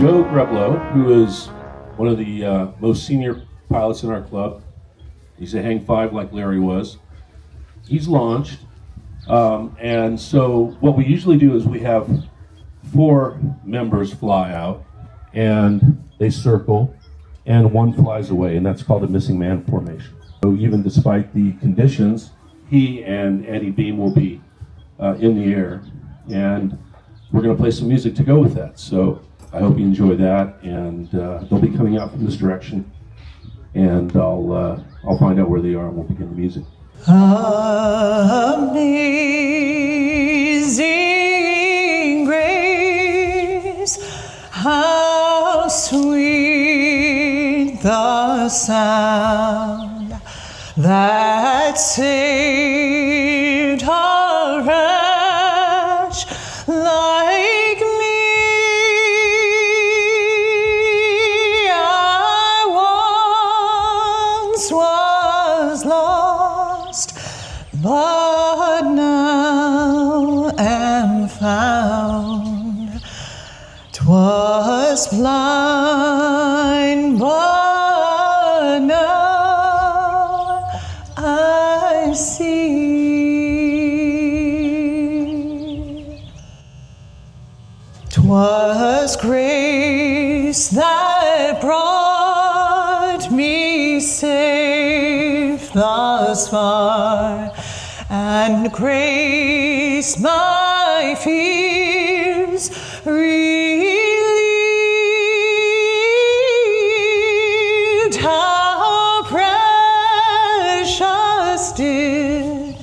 Greblo, who is one of the most senior pilots in our club. He's a hang five like Larry was. He's launched. And so what we usually do is we have 4 members fly out and they circle and one flies away, and that's called a missing man formation. So even despite the conditions, he and Eddie Beam will be in the air, and we're going to play some music to go with that. So I hope you enjoy that, and they'll be coming out from this direction, and I'll find out where they are and we'll begin the music. Amazing grace, how sweet the sound that saved a wretch like me. I once was lost, but now am found. 'Twas blind, but now I see. 'Twas grace that brought me safe thus far, and grace my fears relieved. How precious did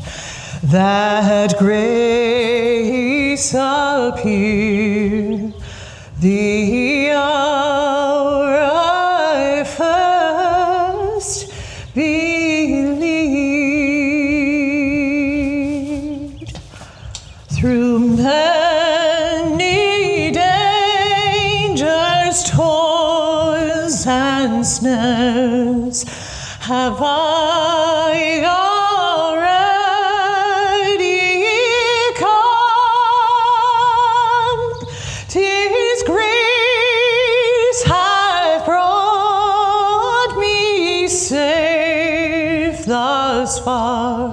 that grace appear, the hour I first believed. Through many dangers, toils, and snares have I already come. 'Tis grace hath brought me safe thus far,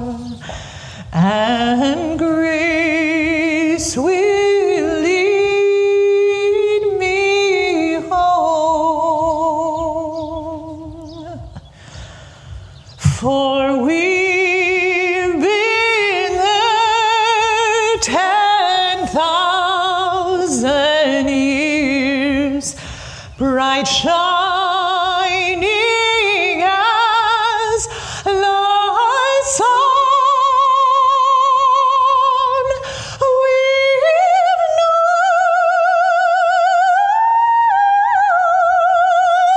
and grace will lead me home. For we've been there 10,000 years, bright shining as light's on. We've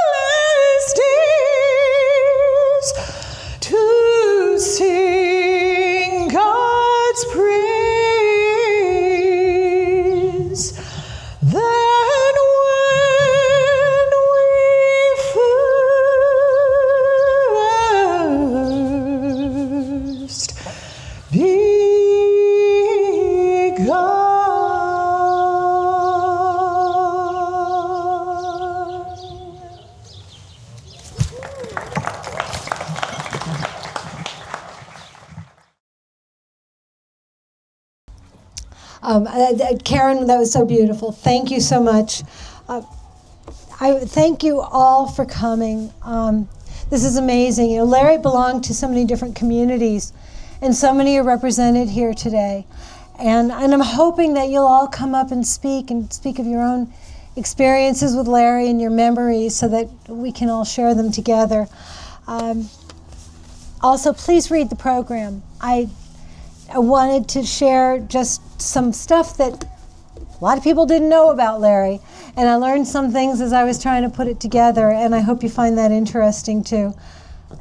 numberless days to sing God's praise. Then when we first Karen, that was so beautiful. Thank you so much. I thank you all for coming. This is amazing. You know, Larry belonged to so many different communities, and so many are represented here today. And I'm hoping that you'll all come up and speak of your own experiences with Larry and your memories so that we can all share them together. Also, please read the program. I wanted to share just some stuff that a lot of people didn't know about Larry, and I learned some things as I was trying to put it together, and I hope you find that interesting too.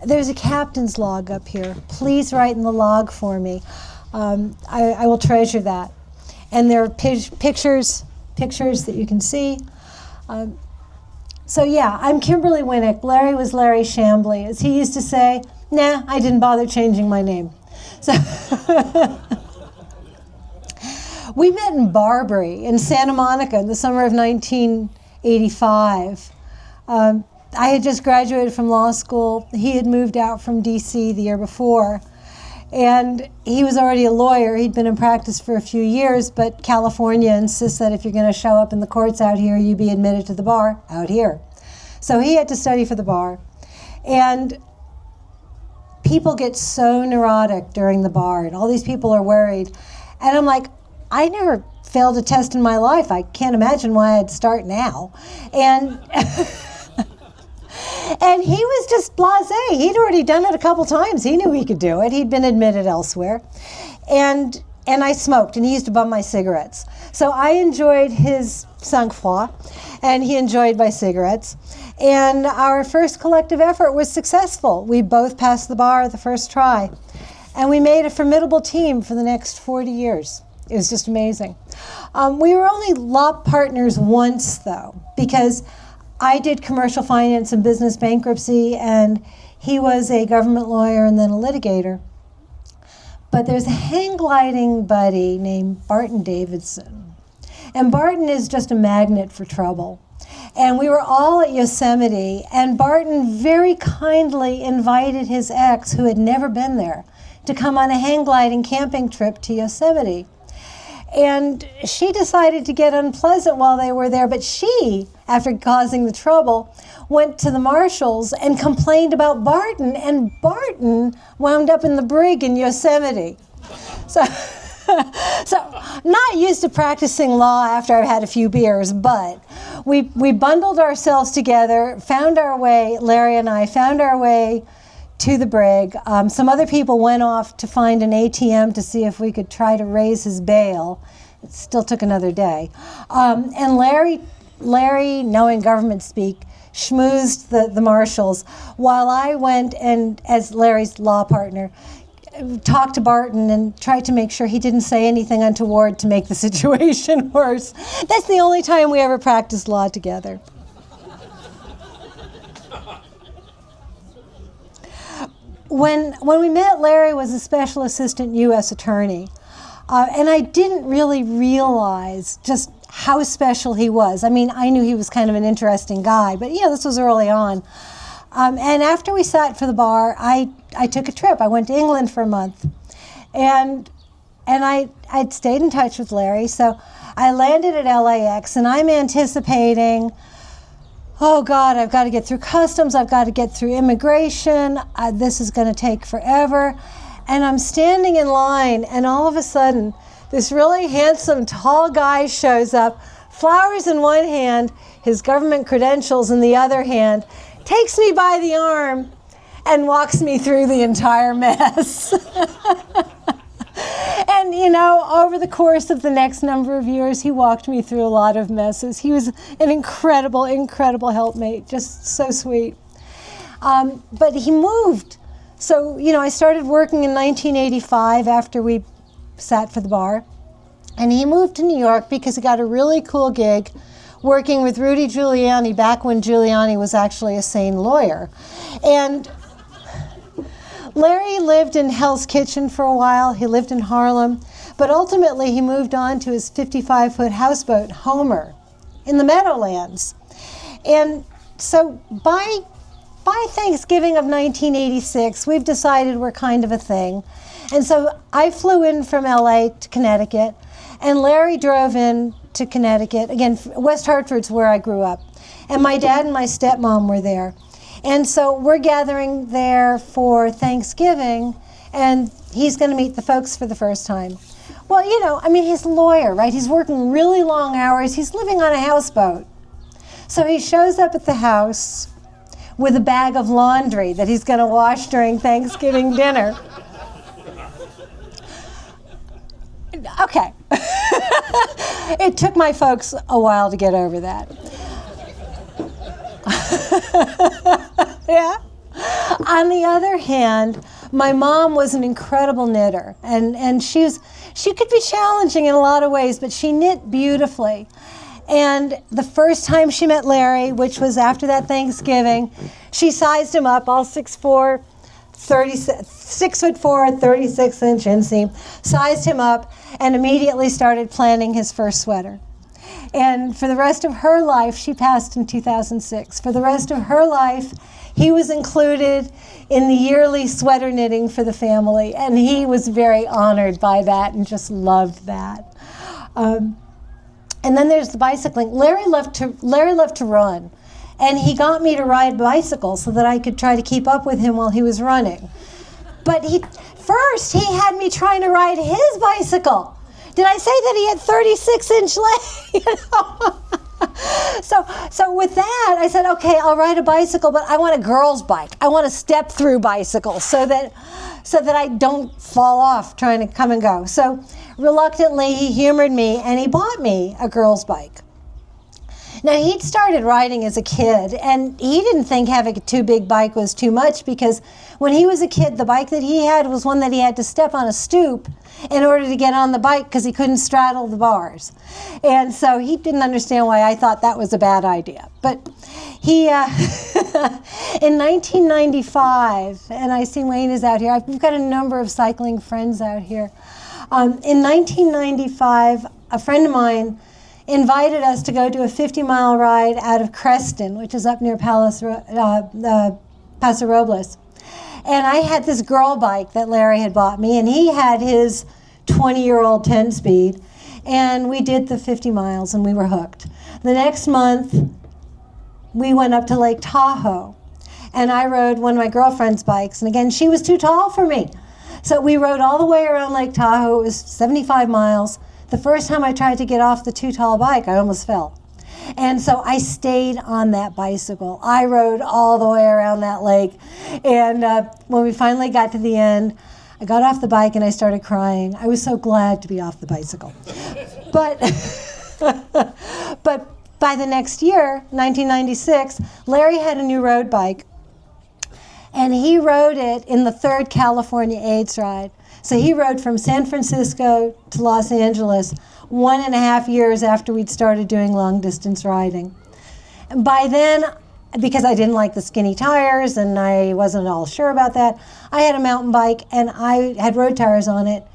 There's a captain's log up here. Please write in the log for me. I will treasure that. And there are pictures that you can see. So yeah, I'm Kimberly Winick. Larry was Larry Chamblee. As he used to say, nah, I didn't bother changing my name. So we met in Barbary in Santa Monica in the summer of 1980. 85. I had just graduated from law school. He had moved out from D.C. the year before. And he was already a lawyer. He'd been in practice for a few years, but California insists that if you're going to show up in the courts out here, you be admitted to the bar out here. So he had to study for the bar. And people get so neurotic during the bar, and all these people are worried. And I'm like, I never failed a test in my life. I can't imagine why I'd start now. And and he was just blasé. He'd already done it a couple times. He knew he could do it. He'd been admitted elsewhere. And I smoked, and he used to bum my cigarettes. So I enjoyed his sang-froid, and he enjoyed my cigarettes. And our first collective effort was successful. We both passed the bar the first try. And we made a formidable team for the next 40 years. It was just amazing. We were only law partners once, though, because I did commercial finance and business bankruptcy, and he was a government lawyer and then a litigator. But there's a hang gliding buddy named Barton Davidson. And Barton is just a magnet for trouble. And we were all at Yosemite, and Barton very kindly invited his ex, who had never been there, to come on a hang gliding camping trip to Yosemite. And she decided to get unpleasant while they were there, but she, after causing the trouble, went to the marshals and complained about Barton, and Barton wound up in the brig in Yosemite. So not used to practicing law after I've had a few beers, but we bundled ourselves together, found our way, Larry and I found our way to the brig. Some other people went off to find an ATM to see if we could try to raise his bail. It still took another day. And Larry, knowing government speak, schmoozed the marshals, while I went and, as Larry's law partner, talked to Barton and tried to make sure he didn't say anything untoward to make the situation worse. That's the only time we ever practiced law together. When we met, Larry was a special assistant U.S. attorney, and I didn't really realize just how special he was. I mean, I knew he was kind of an interesting guy, but this was early on. And after we sat for the bar, I took a trip. I went to England for a month, and I'd stayed in touch with Larry. So I landed at LAX, and I'm anticipating, oh God, I've got to get through customs, I've got to get through immigration, this is going to take forever. And I'm standing in line, and all of a sudden, this really handsome, tall guy shows up, flowers in one hand, his government credentials in the other hand, takes me by the arm, and walks me through the entire mess. And, over the course of the next number of years, he walked me through a lot of messes. He was an incredible, incredible helpmate, just so sweet. But he moved. So, I started working in 1985 after we sat for the bar. And he moved to New York because he got a really cool gig working with Rudy Giuliani back when Giuliani was actually a sane lawyer. And Larry lived in Hell's Kitchen for a while. He lived in Harlem. But ultimately, he moved on to his 55-foot houseboat, Homer, in the Meadowlands. And so by Thanksgiving of 1986, we've decided we're kind of a thing. And so I flew in from LA to Connecticut, and Larry drove in to Connecticut. Again, West Hartford's where I grew up. And my dad and my stepmom were there. And so we're gathering there for Thanksgiving, and he's going to meet the folks for the first time. Well, he's a lawyer, right? He's working really long hours. He's living on a houseboat. So he shows up at the house with a bag of laundry that he's going to wash during Thanksgiving dinner. Okay. It took my folks a while to get over that. Yeah. On the other hand, my mom was an incredible knitter, and she could be challenging in a lot of ways, but she knit beautifully. And the first time she met Larry, which was after that Thanksgiving, she sized him up, all 6'4", 6'4", 36-inch inseam, sized him up, and immediately started planning his first sweater. And for the rest of her life, she passed in 2006. For the rest of her life, he was included in the yearly sweater knitting for the family, and he was very honored by that and just loved that. And then there's the bicycling. Larry loved to run, and he got me to ride bicycles so that I could try to keep up with him while he was running. But first he had me trying to ride his bicycle. Did I say that he had 36-inch legs? You know? So with that, I said, okay, I'll ride a bicycle, but I want a girl's bike. I want a step-through bicycle so that I don't fall off trying to come and go. So reluctantly, he humored me, and he bought me a girl's bike. Now, he'd started riding as a kid, and he didn't think having a too big bike was too much, because when he was a kid, the bike that he had was one that he had to step on a stoop in order to get on the bike because he couldn't straddle the bars. And so he didn't understand why I thought that was a bad idea. But he, in 1995, and I see Wayne is out here, we've got a number of cycling friends out here. In 1995, a friend of mine invited us to go do a 50-mile ride out of Creston, which is up near Paso Robles. And I had this girl bike that Larry had bought me, and he had his 20-year-old 10-speed, and we did the 50 miles, and we were hooked. The next month, we went up to Lake Tahoe, and I rode one of my girlfriend's bikes, and again, she was too tall for me. So we rode all the way around Lake Tahoe. It was 75 miles. The first time I tried to get off the too tall bike, I almost fell. And so I stayed on that bicycle. I rode all the way around that lake. And when we finally got to the end, I got off the bike and I started crying. I was so glad to be off the bicycle. But, but by the next year, 1996, Larry had a new road bike. And he rode it in the 3rd California AIDS ride. So he rode from San Francisco to Los Angeles 1.5 years after we'd started doing long distance riding. And by then, because I didn't like the skinny tires and I wasn't all sure about that, I had a mountain bike and I had road tires on it.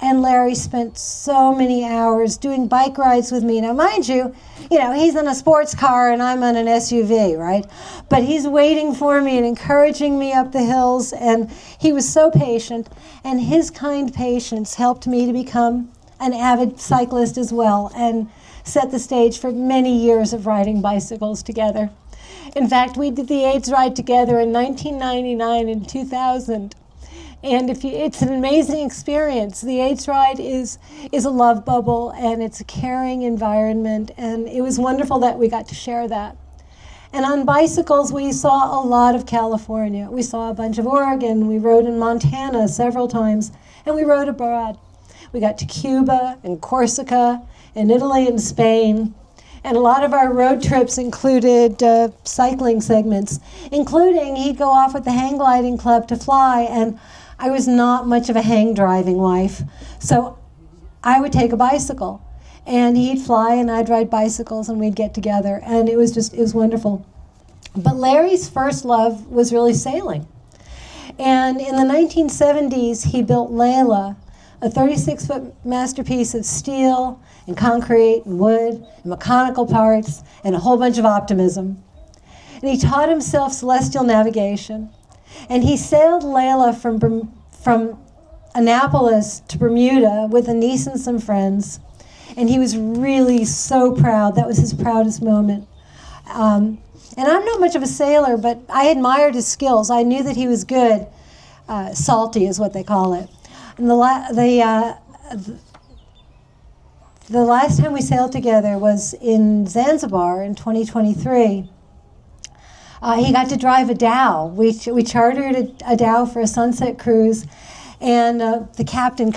And Larry spent so many hours doing bike rides with me. Now, mind you, he's in a sports car and I'm on an SUV, right? But he's waiting for me and encouraging me up the hills, and he was so patient. And his kind patience helped me to become an avid cyclist as well and set the stage for many years of riding bicycles together. In fact, we did the AIDS ride together in 1999 and 2000. And it's an amazing experience. The AIDS ride is a love bubble, and it's a caring environment, and it was wonderful that we got to share that. And on bicycles, we saw a lot of California. We saw a bunch of Oregon. We rode in Montana several times, and we rode abroad. We got to Cuba and Corsica and Italy and Spain. And a lot of our road trips included cycling segments, including he'd go off with the hang gliding club to fly, and I was not much of a hang driving wife, so I would take a bicycle, and he'd fly and I'd ride bicycles, and we'd get together, and it was wonderful. But Larry's first love was really sailing. And in the 1970s, he built Layla, a 36-foot masterpiece of steel and concrete and wood and mechanical parts and a whole bunch of optimism. And he taught himself celestial navigation. And he sailed Layla from Annapolis to Bermuda with a niece and some friends. And he was really so proud. That was his proudest moment. And I'm not much of a sailor, but I admired his skills. I knew that he was good. Salty is what they call it. And the last time we sailed together was in Zanzibar in 2023. He got to drive a dhow. We chartered a dhow for a sunset cruise, and the captain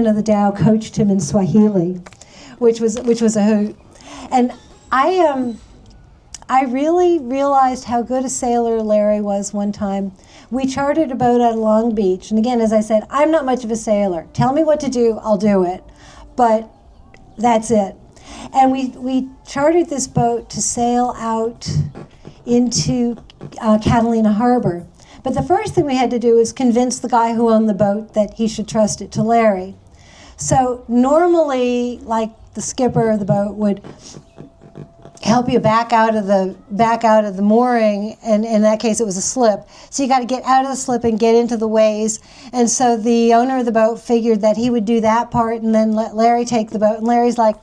of the dhow coached him in Swahili, which was a hoot. And I really realized how good a sailor Larry was one time. We chartered a boat out of Long Beach, and again, as I said, I'm not much of a sailor. Tell me what to do, I'll do it. But that's it. And we chartered this boat to sail out into Catalina Harbor. But the first thing we had to do was convince the guy who owned the boat that he should trust it to Larry. So normally, like the skipper of the boat would help you back out of the mooring, and in that case it was a slip. So you got to get out of the slip and get into the ways. And so the owner of the boat figured that he would do that part and then let Larry take the boat. And Larry's like,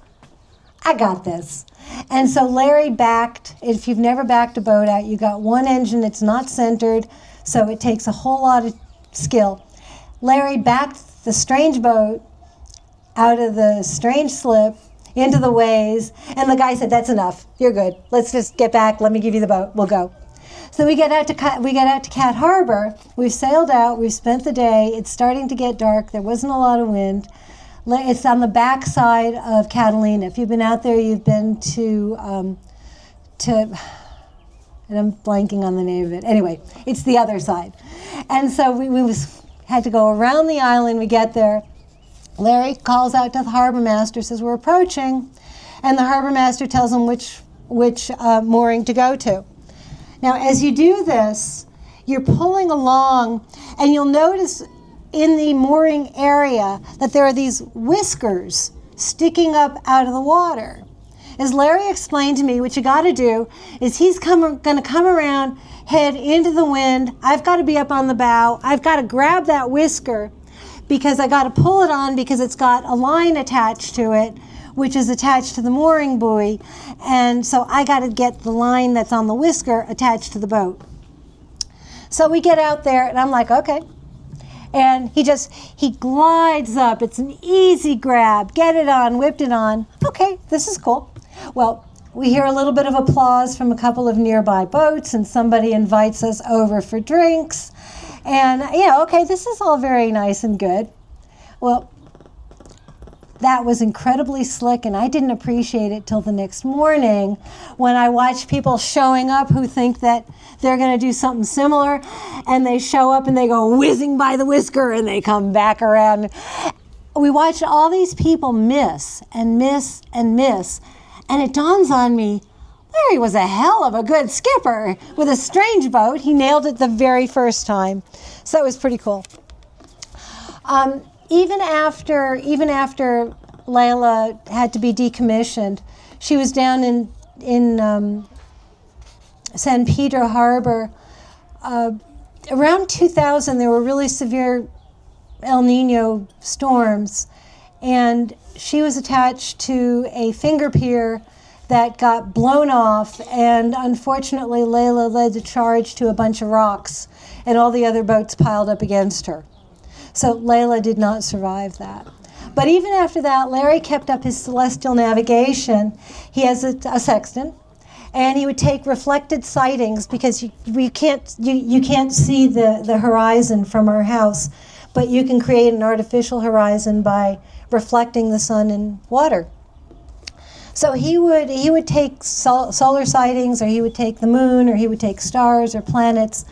I got this. And so Larry backed. If you've never backed a boat out, you got one engine, it's not centered, so it takes a whole lot of skill. Larry backed the strange boat out of the strange slip into the ways, and the guy said, that's enough, you're good, let's just get back, let me give you the boat, we'll go. So we get out to Cat Harbor. We've sailed out, we've spent the day, it's starting to get dark, there wasn't a lot of wind. It's on the back side of Catalina. If you've been out there, you've been to and I'm blanking on the name of it. Anyway, it's the other side. And so we had to go around the island. We get there. Larry calls out to the harbor master, says we're approaching, and the harbor master tells him which mooring to go to. Now, as you do this, you're pulling along, and you'll notice in the mooring area that there are these whiskers sticking up out of the water. As Larry explained to me, what you got to do is he's going to come around, head into the wind. I've got to be up on the bow. I've got to grab that whisker because I got to pull it on because it's got a line attached to it, which is attached to the mooring buoy. And so I got to get the line that's on the whisker attached to the boat. So we get out there, and I'm like, okay. And he glides up. It's an easy grab. Get it on, whipped it on. Okay, this is cool. Well, we hear a little bit of applause from a couple of nearby boats, and somebody invites us over for drinks. And, okay, this is all very nice and good. Well, that was incredibly slick, and I didn't appreciate it till the next morning when I watched people showing up who think that they're going to do something similar, and they show up and they go whizzing by the whisker and they come back around. We watched all these people miss and miss and miss, and it dawns on me, Larry was a hell of a good skipper with a strange boat. He nailed it the very first time, so that was pretty cool. Even after Layla had to be decommissioned, she was down in San Pedro Harbor. Around 2000, there were really severe El Nino storms, and she was attached to a finger pier that got blown off, and unfortunately Layla led the charge to a bunch of rocks, and all the other boats piled up against her. So Layla did not survive that. But even after that, Larry kept up his celestial navigation. He has a sextant, and he would take reflected sightings because you can't see the horizon from our house, but you can create an artificial horizon by reflecting the sun in water. So he would take solar sightings, or he would take the moon, or he would take stars or planets,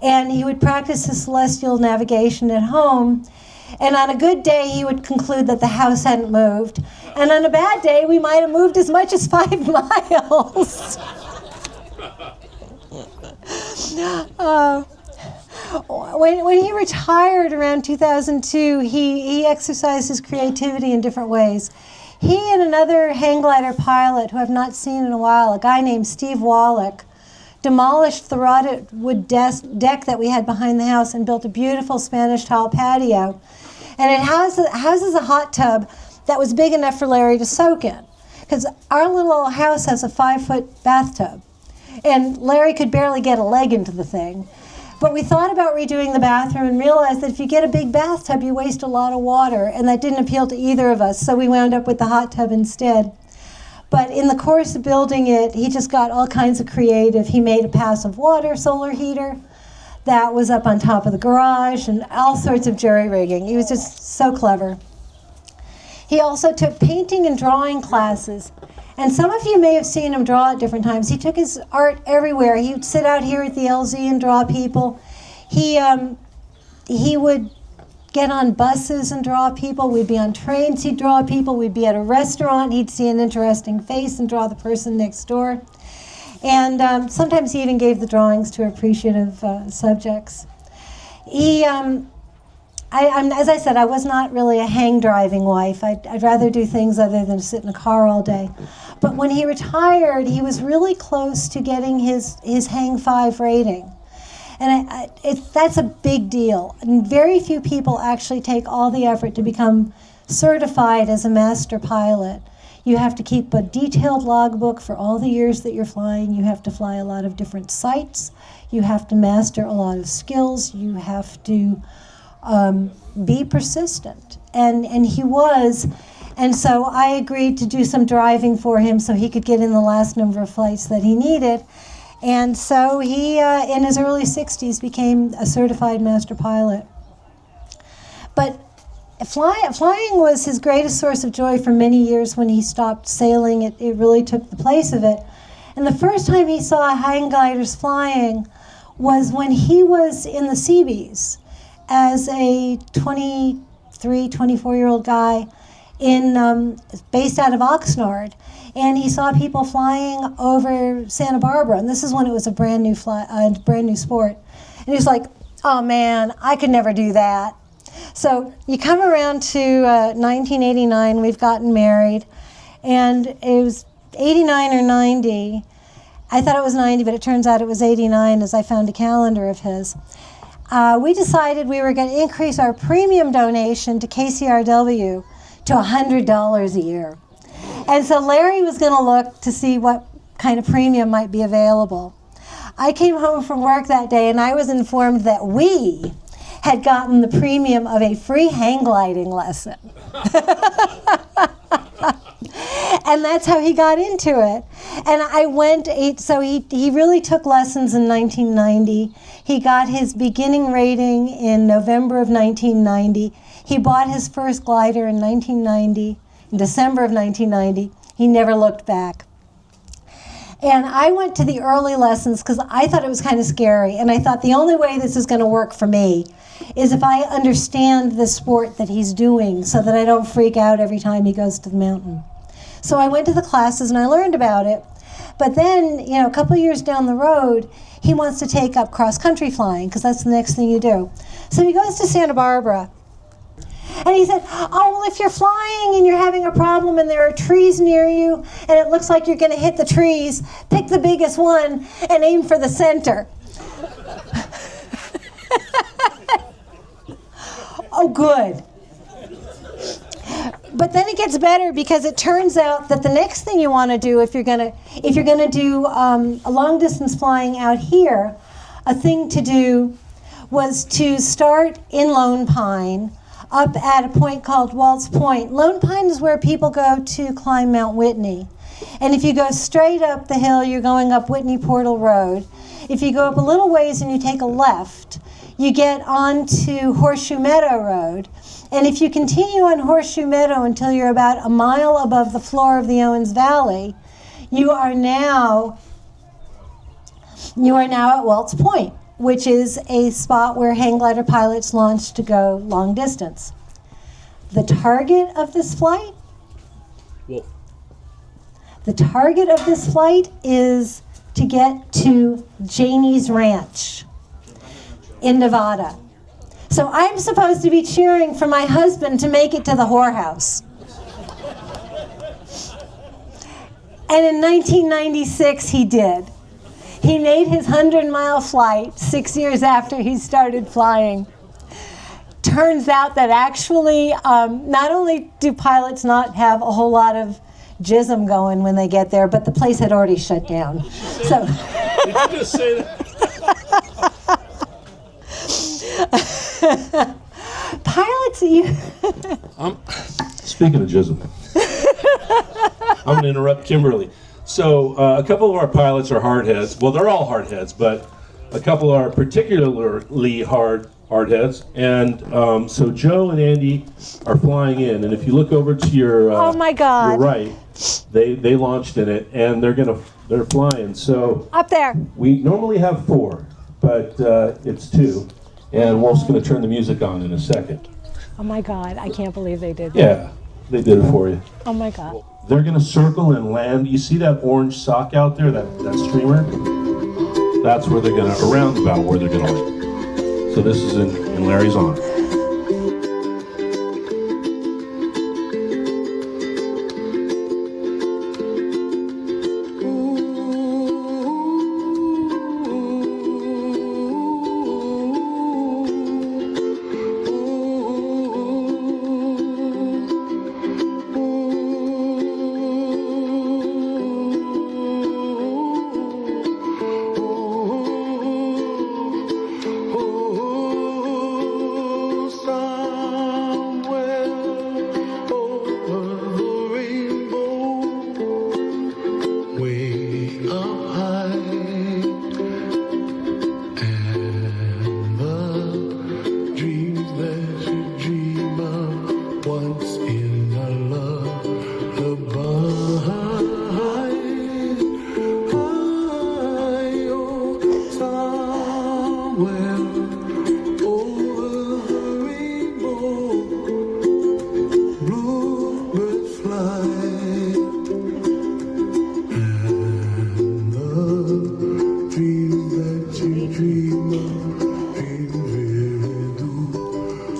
and he would practice his celestial navigation at home. And on a good day, he would conclude that the house hadn't moved. And on a bad day, we might have moved as much as 5 miles. When he retired around 2002, he exercised his creativity in different ways. He and another hang glider pilot who I've not seen in a while, a guy named Steve Wallach, demolished the rotted wood deck that we had behind the house and built a beautiful Spanish tile patio. And it houses a hot tub that was big enough for Larry to soak in, because our little old house has a 5-foot bathtub, and Larry could barely get a leg into the thing. But we thought about redoing the bathroom and realized that if you get a big bathtub, you waste a lot of water, and that didn't appeal to either of us, so we wound up with the hot tub instead. But in the course of building it, he just got all kinds of creative. He made a passive water solar heater that was up on top of the garage, and all sorts of jerry-rigging. He was just so clever. He also took painting and drawing classes. And some of you may have seen him draw at different times. He took his art everywhere. He would sit out here at the LZ and draw people. He would get on buses and draw people. We'd be on trains, he'd draw people. We'd be at a restaurant, he'd see an interesting face and draw the person next door. And sometimes he even gave the drawings to appreciative subjects. He as I said, I was not really a hang-driving wife. I'd rather do things other than sit in a car all day. But when he retired, he was really close to getting his hang 5 rating. And that's a big deal. And very few people actually take all the effort to become certified as a master pilot. You have to keep a detailed logbook for all the years that you're flying. You have to fly a lot of different sites. You have to master a lot of skills. You have to be persistent. And he was. And so I agreed to do some driving for him so he could get in the last number of flights that he needed. And so he, in his early 60s, became a certified master pilot. But flying was his greatest source of joy for many years. When he stopped sailing, it really took the place of it. And the first time he saw hang gliders flying was when he was in the Seabees as a 23, 24-year-old guy based out of Oxnard. And he saw people flying over Santa Barbara. And this is when it was a brand new sport. And he was like, oh man, I could never do that. So you come around to 1989, we've gotten married, and it was 89 or 90. I thought it was 90, but it turns out it was 89 as I found a calendar of his. We decided we were going to increase our premium donation to KCRW to $100 a year. And so Larry was going to look to see what kind of premium might be available. I came home from work that day, and I was informed that we had gotten the premium of a free hang gliding lesson. And that's how he got into it. And I went, so he really took lessons in 1990. He got his beginning rating in November of 1990. He bought his first glider in 1990, in December of 1990. He never looked back. And I went to the early lessons because I thought it was kind of scary. And I thought the only way this is going to work for me is if I understand the sport that he's doing so that I don't freak out every time he goes to the mountain. So I went to the classes and I learned about it. But then, a couple of years down the road, he wants to take up cross-country flying because that's the next thing you do. So he goes to Santa Barbara. And he said, oh, well, if you're flying and you're having a problem and there are trees near you and it looks like you're going to hit the trees, pick the biggest one and aim for the center. Oh, good. But then it gets better because it turns out that the next thing you want to do if you're going to do a long distance flying out here, a thing to do was to start in Lone Pine up at a point called Waltz Point. Lone Pine is where people go to climb Mount Whitney. And if you go straight up the hill, you're going up Whitney Portal Road. If you go up a little ways and you take a left, you get onto Horseshoe Meadow Road. And if you continue on Horseshoe Meadow until you're about a mile above the floor of the Owens Valley, you are now at Waltz Point, which is a spot where hang glider pilots launch to go long distance. The target of this flight? The target of this flight is to get to Janie's Ranch in Nevada. So I'm supposed to be cheering for my husband to make it to the whorehouse. And in 1996, he did. He made his 100-mile flight 6 years after he started flying. Turns out that actually, not only do pilots not have a whole lot of jism going when they get there, but the place had already shut down. So. Did you just say that? Pilots, Speaking of jism, I'm going to interrupt Kimberly. So a couple of our pilots are hardheads. Well, they're all hardheads, but a couple are particularly hardheads. And so Joe and Andy are flying in, and if you look over to your oh my God, your right, they launched in it, and they're flying. So up there. We normally have 4, but it's 2, and Wolf's going to turn the music on in a second. Oh my God, I can't believe they did that. Yeah, they did it for you. Oh my God. They're going to circle and land. You see that orange sock out there, that streamer? That's where they're going to, around about where they're going to land. So this is in Larry's honor.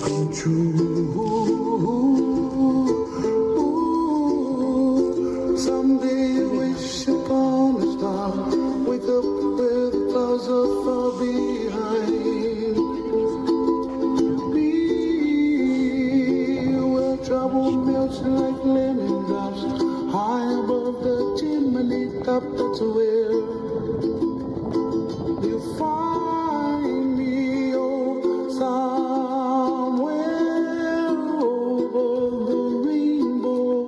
come true. Someday wish upon a star, wake up where the clouds are far behind. Be where trouble melts like lemon drops, high above the chimney top. That's where you find me, oh, somewhere over the rainbow.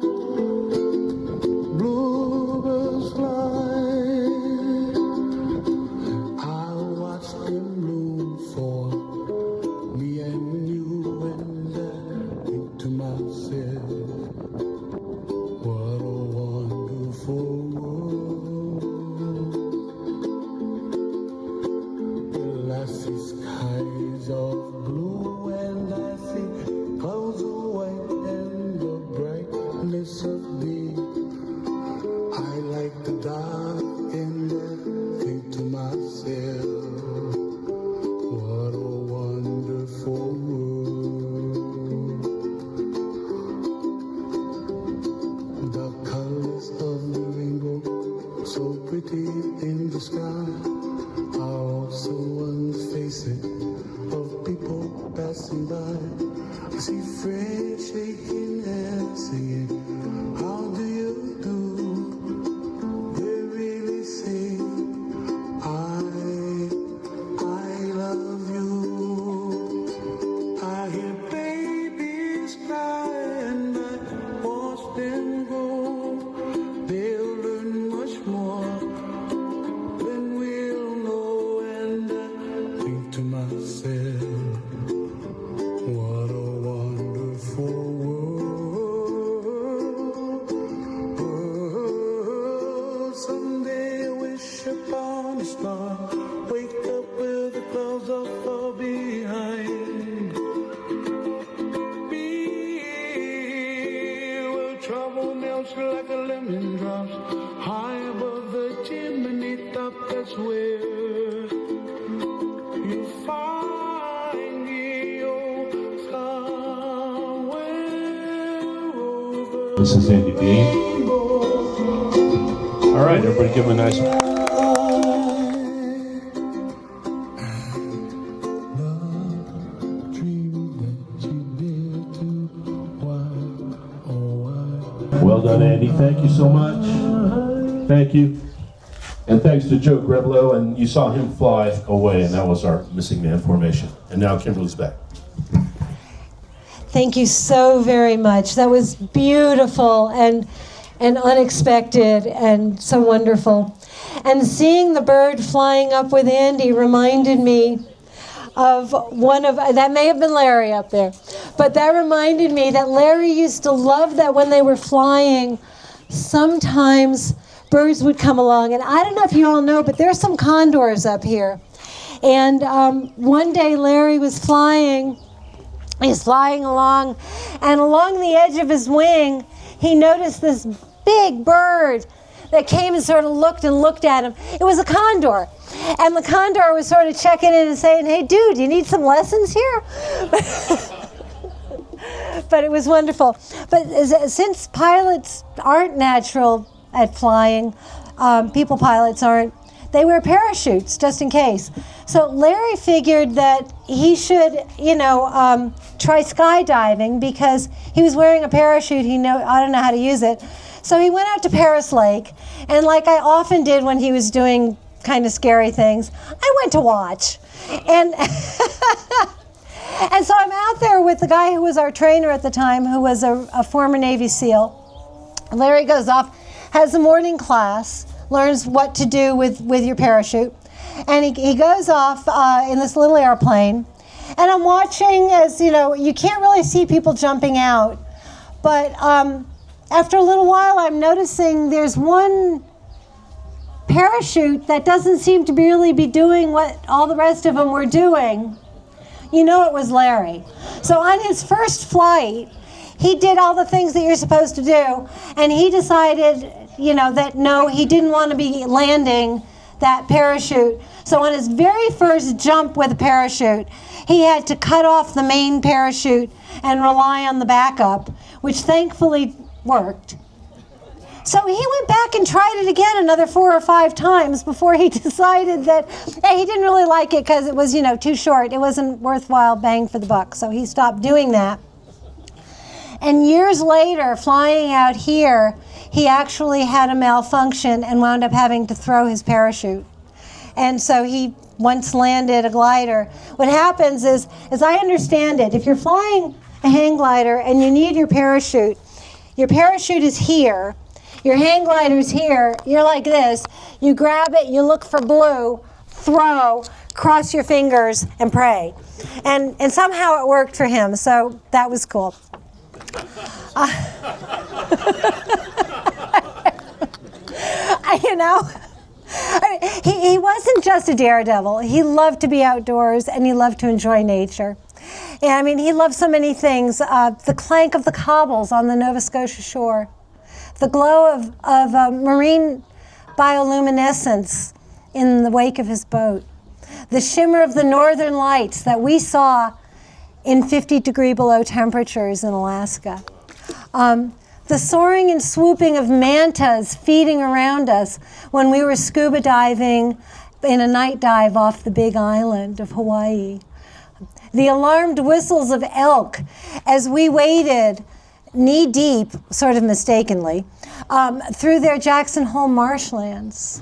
Bluebirds fly. I'll watch them bloom for me and you, and I think to myself, what a wonderful world. Well, I see skies of blue and I see clouds of white and the brightness of day. I like the dark and I think to myself, what a wonderful world. The colors of the rainbow, so pretty in the sky, are also on the faces of people passing by. I see friends shaking hands, singing, how do you do? They really say, I love you. I hear babies cry and I watch them go. They'll learn much more than we'll know, and I think to myself, what a wonderful world. Someday I wish upon a star, wake up where the clouds are far behind. Be where trouble melts like a lemon drops, high above the chimney top. That's where you find me, oh, somewhere over This is Andy Bean. All right, everybody give him a nice... Well done, Andy. Thank you so much. Thank you. And thanks to Joe Greblo, and you saw him fly away, and that was our missing man formation. And now Kimberly's back. Thank you so very much. That was beautiful and unexpected and so wonderful. And seeing the bird flying up with Andy reminded me of that may have been Larry up there, but that reminded me that Larry used to love that when they were flying, sometimes birds would come along. And I don't know if you all know, but there's some condors up here. And one day Larry was flying. He's flying along, and along the edge of his wing, he noticed this big bird that came and sort of looked at him. It was a condor. And the condor was sort of checking in and saying, hey, dude, you need some lessons here? But it was wonderful. But since pilots aren't natural at flying, people pilots aren't, they wear parachutes just in case. So Larry figured that he should, try skydiving because he was wearing a parachute. I don't know how to use it. So he went out to Paris Lake, and like I often did when he was doing kind of scary things, I went to watch. And and so I'm out there with the guy who was our trainer at the time, who was a former Navy SEAL. Larry goes off, has a morning class, learns what to do with your parachute, and he goes off in this little airplane. And I'm watching as, you can't really see people jumping out, but after a little while, I'm noticing there's one parachute that doesn't seem to really be doing what all the rest of them were doing. It was Larry. So on his first flight, he did all the things that you're supposed to do, and he decided, that no, he didn't want to be landing that parachute. So on his very first jump with a parachute, he had to cut off the main parachute and rely on the backup, which thankfully worked. So he went back and tried it again another 4 or 5 times before he decided that he didn't really like it because it was, too short. It wasn't worthwhile bang for the buck. So he stopped doing that. And years later, flying out here, he actually had a malfunction and wound up having to throw his parachute. And so he once landed a glider. What happens is, as I understand it, if you're flying a hang glider and you need your parachute is here, your hang glider's here, you're like this, you grab it, you look for blue, throw, cross your fingers, and pray. And somehow it worked for him, so that was cool. He wasn't just a daredevil. He loved to be outdoors and he loved to enjoy nature. And he loved so many things. The clank of the cobbles on the Nova Scotia shore, the glow of marine bioluminescence in the wake of his boat, the shimmer of the northern lights that we saw in 50 degree below temperatures in Alaska. The soaring and swooping of mantas feeding around us when we were scuba diving in a night dive off the Big Island of Hawaii. The alarmed whistles of elk as we waded knee-deep, sort of mistakenly, through their Jackson Hole marshlands.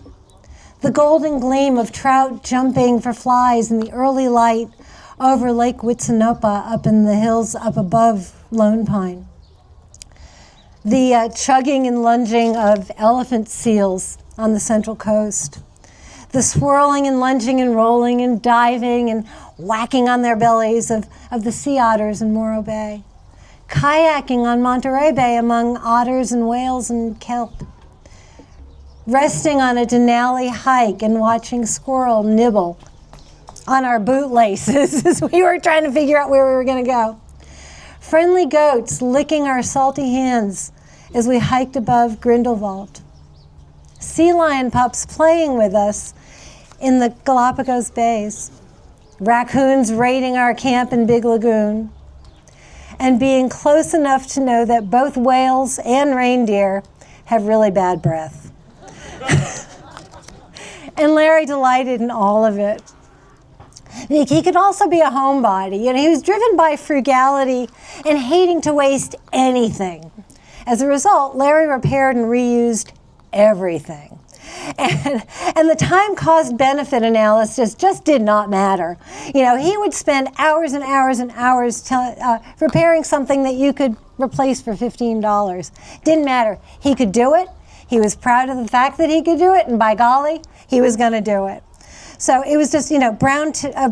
The golden gleam of trout jumping for flies in the early light over Lake Witsanopa up in the hills up above Lone Pine. The chugging and lunging of elephant seals on the Central Coast. The swirling and lunging and rolling and diving and whacking on their bellies of the sea otters in Morro Bay. Kayaking on Monterey Bay among otters and whales and kelp. Resting on a Denali hike and watching squirrel nibble on our bootlaces as we were trying to figure out where we were going to go. Friendly goats licking our salty hands as we hiked above Grindelwald. Sea lion pups playing with us in the Galapagos Bays. Raccoons raiding our camp in Big Lagoon. And being close enough to know that both whales and reindeer have really bad breath. And Larry delighted in all of it. He could also be a homebody. He was driven by frugality and hating to waste anything. As a result, Larry repaired and reused everything. And the time cost benefit analysis just did not matter. He would spend hours and hours and hours repairing something that you could replace for $15. Didn't matter. He could do it. He was proud of the fact that he could do it, and by golly, he was going to do it. So it was just,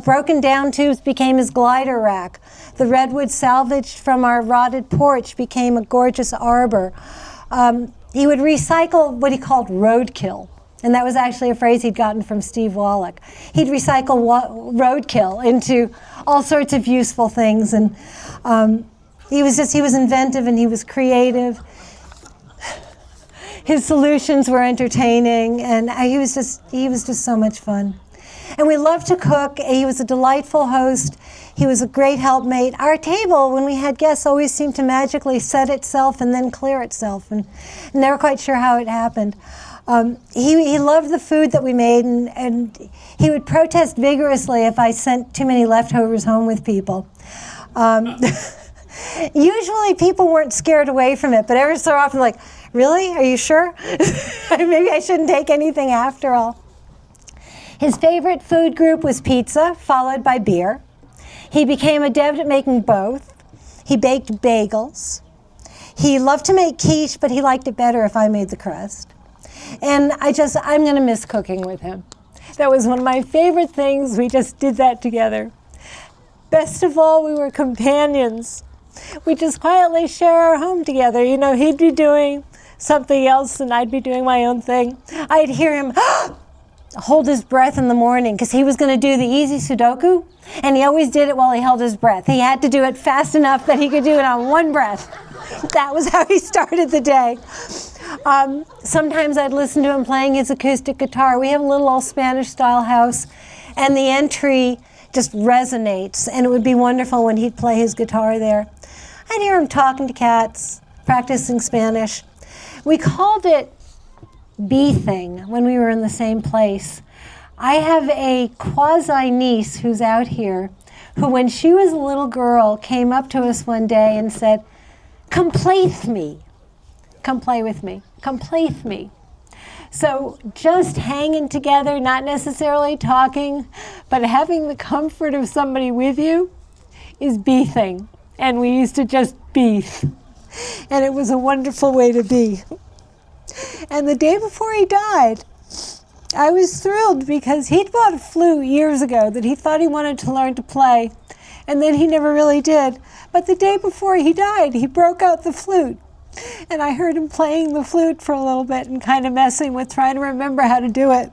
broken down tubes became his glider rack. The redwood salvaged from our rotted porch became a gorgeous arbor. He would recycle what he called roadkill. And that was actually a phrase he'd gotten from Steve Wallach. He'd recycle roadkill into all sorts of useful things. And he was inventive and he was creative. His solutions were entertaining, and he was just so much fun. And we loved to cook. He was a delightful host. He was a great helpmate. Our table, when we had guests, always seemed to magically set itself and then clear itself, and never quite sure how it happened. He loved the food that we made, and he would protest vigorously if I sent too many leftovers home with people. Usually people weren't scared away from it, but every so often, like, really? Are you sure? Maybe I shouldn't take anything after all. His favorite food group was pizza, followed by beer. He became adept at making both. He baked bagels. He loved to make quiche, but he liked it better if I made the crust. And I'm going to miss cooking with him. That was one of my favorite things. We just did that together. Best of all, we were companions. We just quietly share our home together. He'd be doing something else and I'd be doing my own thing. I'd hear him hold his breath in the morning because he was going to do the easy Sudoku, and he always did it while he held his breath. He had to do it fast enough that he could do it on one breath. That was how he started the day. Sometimes I'd listen to him playing his acoustic guitar. We have a little old Spanish-style house, and the entry just resonates, and it would be wonderful when he'd play his guitar there. I'd hear him talking to cats, practicing Spanish. We called it Bee Thing when we were in the same place. I have a quasi-niece who's out here who, when she was a little girl, came up to us one day and said, "Come play with me. Come play with me. Come play with me." So just hanging together, not necessarily talking, but having the comfort of somebody with you is Bee Thing. And we used to just beef. And it was a wonderful way to be. And the day before he died, I was thrilled because he'd bought a flute years ago that he thought he wanted to learn to play, and then he never really did. But the day before he died, he broke out the flute. And I heard him playing the flute for a little bit and kind of messing with trying to remember how to do it.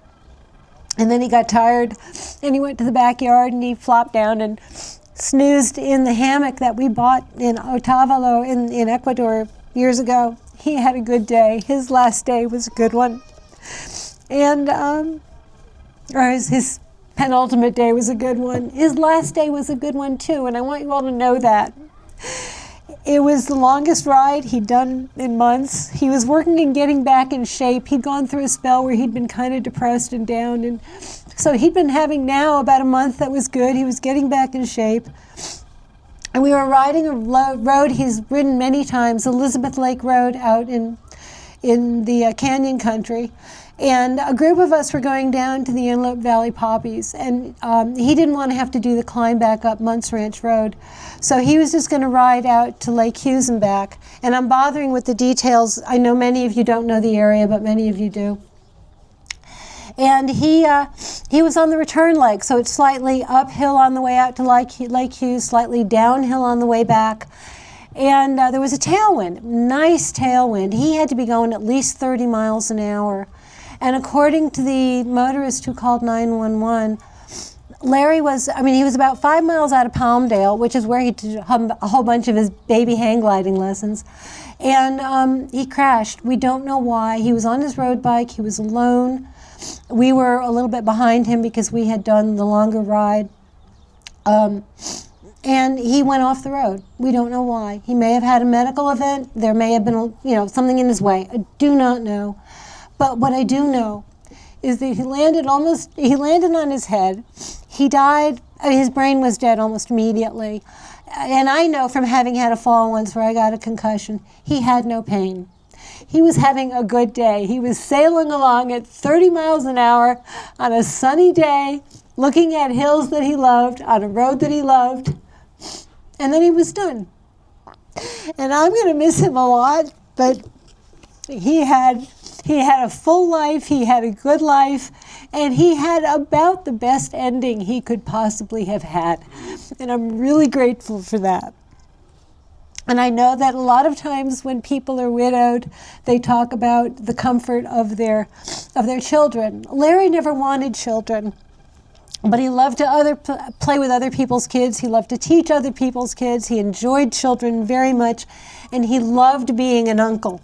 And then he got tired, and he went to the backyard, and he flopped down and snoozed in the hammock that we bought in Otavalo in Ecuador years ago. He had a good day. His last day was a good one. And, or his penultimate day was a good one. His last day was a good one too, and I want you all to know that. It was the longest ride he'd done in months. He was working and getting back in shape. He'd gone through a spell where he'd been kind of depressed and down, and so he'd been having now about a month that was good. He was getting back in shape. And we were riding a road he's ridden many times, Elizabeth Lake Road out in the Canyon Country. And a group of us were going down to the Antelope Valley Poppies, and he didn't want to have to do the climb back up Muntz Ranch Road. So he was just going to ride out to Lake Hughes and back. And I'm bothering with the details. I know many of you don't know the area, but many of you do. And he was on the return leg, so it's slightly uphill on the way out to Lake Hughes, slightly downhill on the way back. And there was a tailwind, nice tailwind. He had to be going at least 30 miles an hour. And according to the motorist who called 911, Larry he was about 5 miles out of Palmdale, which is where he did a whole bunch of his baby hang gliding lessons. And he crashed. We don't know why. He was on his road bike. He was alone. We were a little bit behind him because we had done the longer ride. And he went off the road. We don't know why. He may have had a medical event. There may have been something in his way. I do not know. But what I do know is that he landed on his head. He died, his brain was dead almost immediately. And I know from having had a fall once where I got a concussion, he had no pain. He was having a good day. He was sailing along at 30 miles an hour on a sunny day, looking at hills that he loved, on a road that he loved, and then he was done. And I'm going to miss him a lot, but he had a full life, he had a good life, and he had about the best ending he could possibly have had. And I'm really grateful for that. And I know that a lot of times when people are widowed, they talk about the comfort of their children. Larry never wanted children, but he loved to play with other people's kids. He loved to teach other people's kids. He enjoyed children very much, and he loved being an uncle.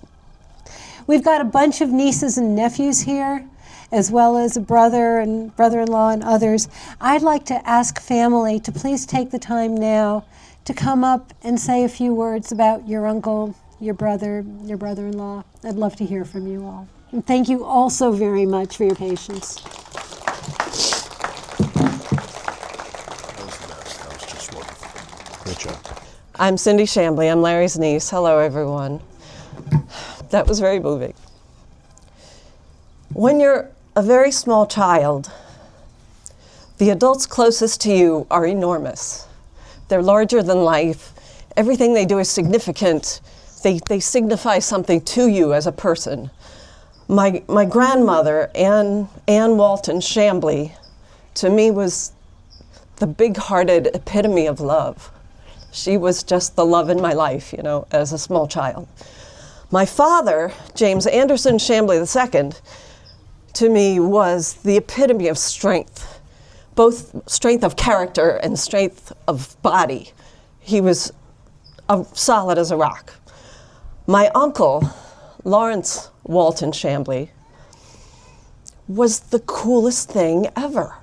We've got a bunch of nieces and nephews here, as well as a brother and brother-in-law and others. I'd like to ask family to please take the time now to come up and say a few words about your uncle, your brother, your brother-in-law. I'd love to hear from you all. And thank you all so very much for your patience. That was just wonderful. Great job. I'm Cindy Chamblee. I'm Larry's niece. Hello, everyone. That was very moving. When you're a very small child, the adults closest to you are enormous. They're larger than life. Everything they do is significant. They signify something to you as a person. My grandmother, Anne Walton Chamblee, to me was the big-hearted epitome of love. She was just the love in my life, as a small child. My father, James Anderson Chamblee II, to me was the epitome of strength. Both strength of character and strength of body. He was solid as a rock. My uncle, Lawrence Walton Chamblee, was the coolest thing ever.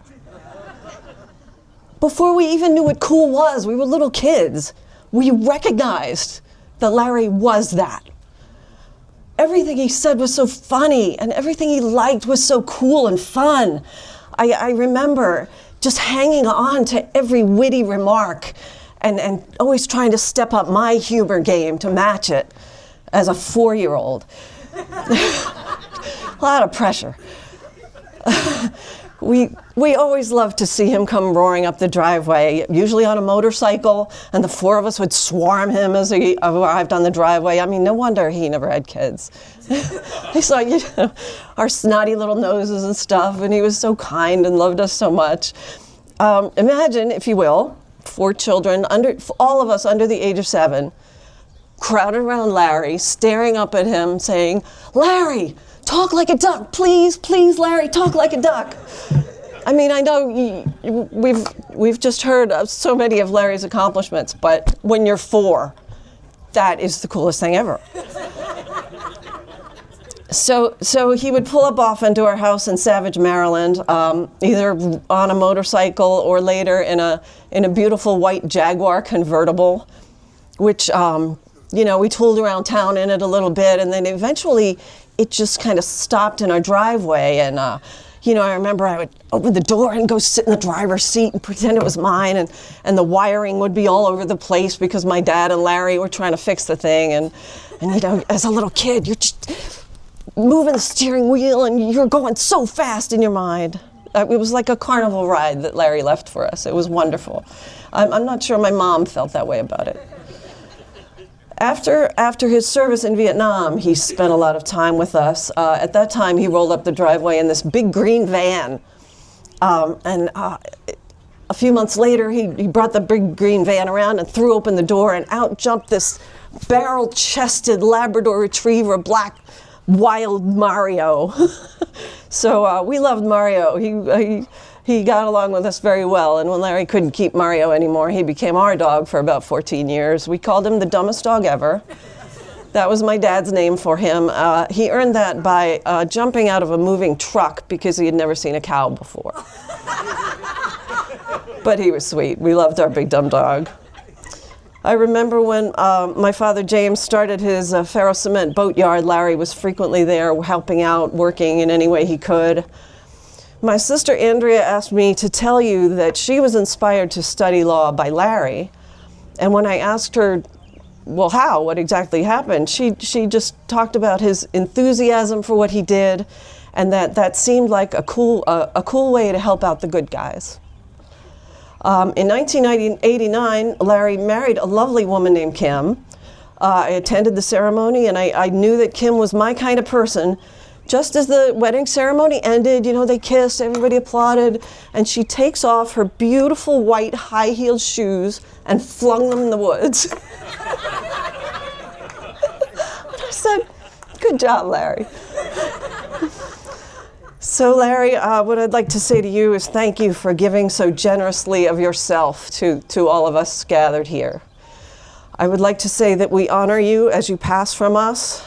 Before we even knew what cool was, we were little kids, we recognized that Larry was that. Everything he said was so funny, and everything he liked was so cool and fun. I remember just hanging on to every witty remark and always trying to step up my humor game to match it as a 4-year-old. A lot of pressure. We always loved to see him come roaring up the driveway, usually on a motorcycle, and the 4 of us would swarm him as he arrived on the driveway. I mean, no wonder he never had kids. He saw, our snotty little noses and stuff, and he was so kind and loved us so much. Imagine, if you will, 4 children, all of us under the age of 7, crowded around Larry, staring up at him, saying, "Larry, talk like a duck, please, please, Larry, talk like a duck." I mean, I know we've just heard of so many of Larry's accomplishments, but when you're 4, that is the coolest thing ever. So he would pull up often to our house in Savage, Maryland, either on a motorcycle or later in a beautiful white Jaguar convertible, which we tooled around town in it a little bit, and then eventually it just kind of stopped in our driveway, and I remember I would open the door and go sit in the driver's seat and pretend it was mine, and the wiring would be all over the place because my dad and Larry were trying to fix the thing, and as a little kid, you're just moving the steering wheel and you're going so fast in your mind. It was like a carnival ride that Larry left for us. It was wonderful. I'm not sure my mom felt that way about it. After his service in Vietnam, he spent a lot of time with us. At that time, he rolled up the driveway in this big green van. And a few months later, he brought the big green van around and threw open the door, and out jumped this barrel-chested Labrador Retriever, black, wild Mario. So we loved Mario. He got along with us very well, and when Larry couldn't keep Mario anymore, he became our dog for about 14 years. We called him the dumbest dog ever. That was my dad's name for him. He earned that by jumping out of a moving truck because he had never seen a cow before. But he was sweet. We loved our big dumb dog. I remember when my father James started his ferro-cement boatyard, Larry was frequently there helping out, working in any way he could. My sister Andrea asked me to tell you that she was inspired to study law by Larry. And when I asked her, well, how? What exactly happened? She just talked about his enthusiasm for what he did, and that seemed like a cool way to help out the good guys. In 1989, Larry married a lovely woman named Kim. I attended the ceremony, and I knew that Kim was my kind of person. Just as the wedding ceremony ended, they kissed, everybody applauded, and she takes off her beautiful white high-heeled shoes and flung them in the woods. And I said, "Good job, Larry." So Larry, what I'd like to say to you is thank you for giving so generously of yourself to all of us gathered here. I would like to say that we honor you as you pass from us,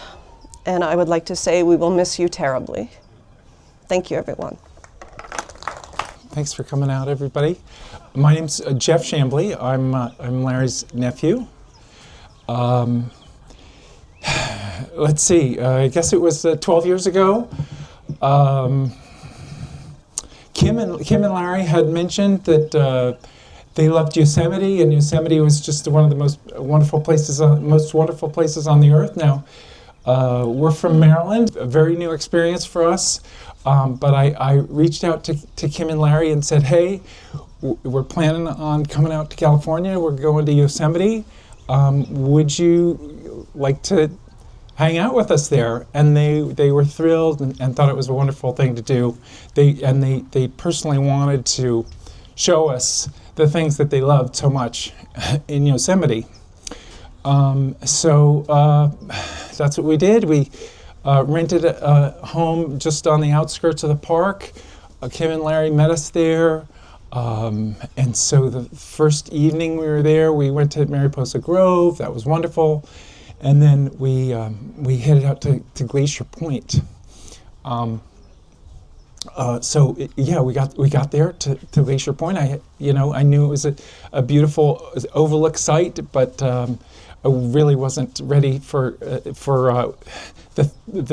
and I would like to say we will miss you terribly. Thank you, everyone. Thanks for coming out, everybody. My name's Jeff Chamblee. I'm Larry's nephew. Let's see. I guess it was 12 years ago. Kim and Larry had mentioned that they loved Yosemite, and Yosemite was just one of the most wonderful places on the earth. Now, we're from Maryland, a very new experience for us. But I reached out to Kim and Larry and said, "Hey, we're planning on coming out to California. We're going to Yosemite. Would you like to hang out with us there?" And they were thrilled and thought it was a wonderful thing to do. They personally wanted to show us the things that they loved so much in Yosemite. So that's what we did. We rented a home just on the outskirts of the park. Kim and Larry met us there. And so the first evening we were there, we went to Mariposa Grove. That was wonderful. And then we headed out to Glacier Point. We got there to Glacier Point. I knew it was a beautiful overlook site, but I really wasn't ready for the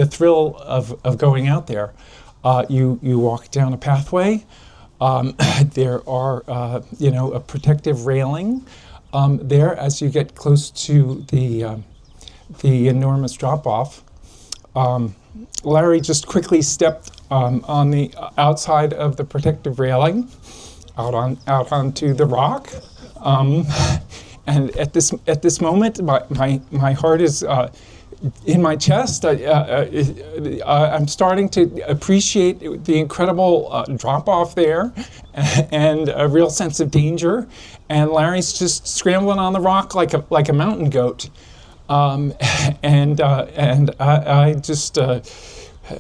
thrill of going out there. You walk down a pathway. There are a protective railing there as you get close to the enormous drop-off. Larry just quickly stepped on the outside of the protective railing, out onto the rock, and at this moment, my heart is in my chest. I'm starting to appreciate the incredible drop-off there, and a real sense of danger. And Larry's just scrambling on the rock like a mountain goat. And I just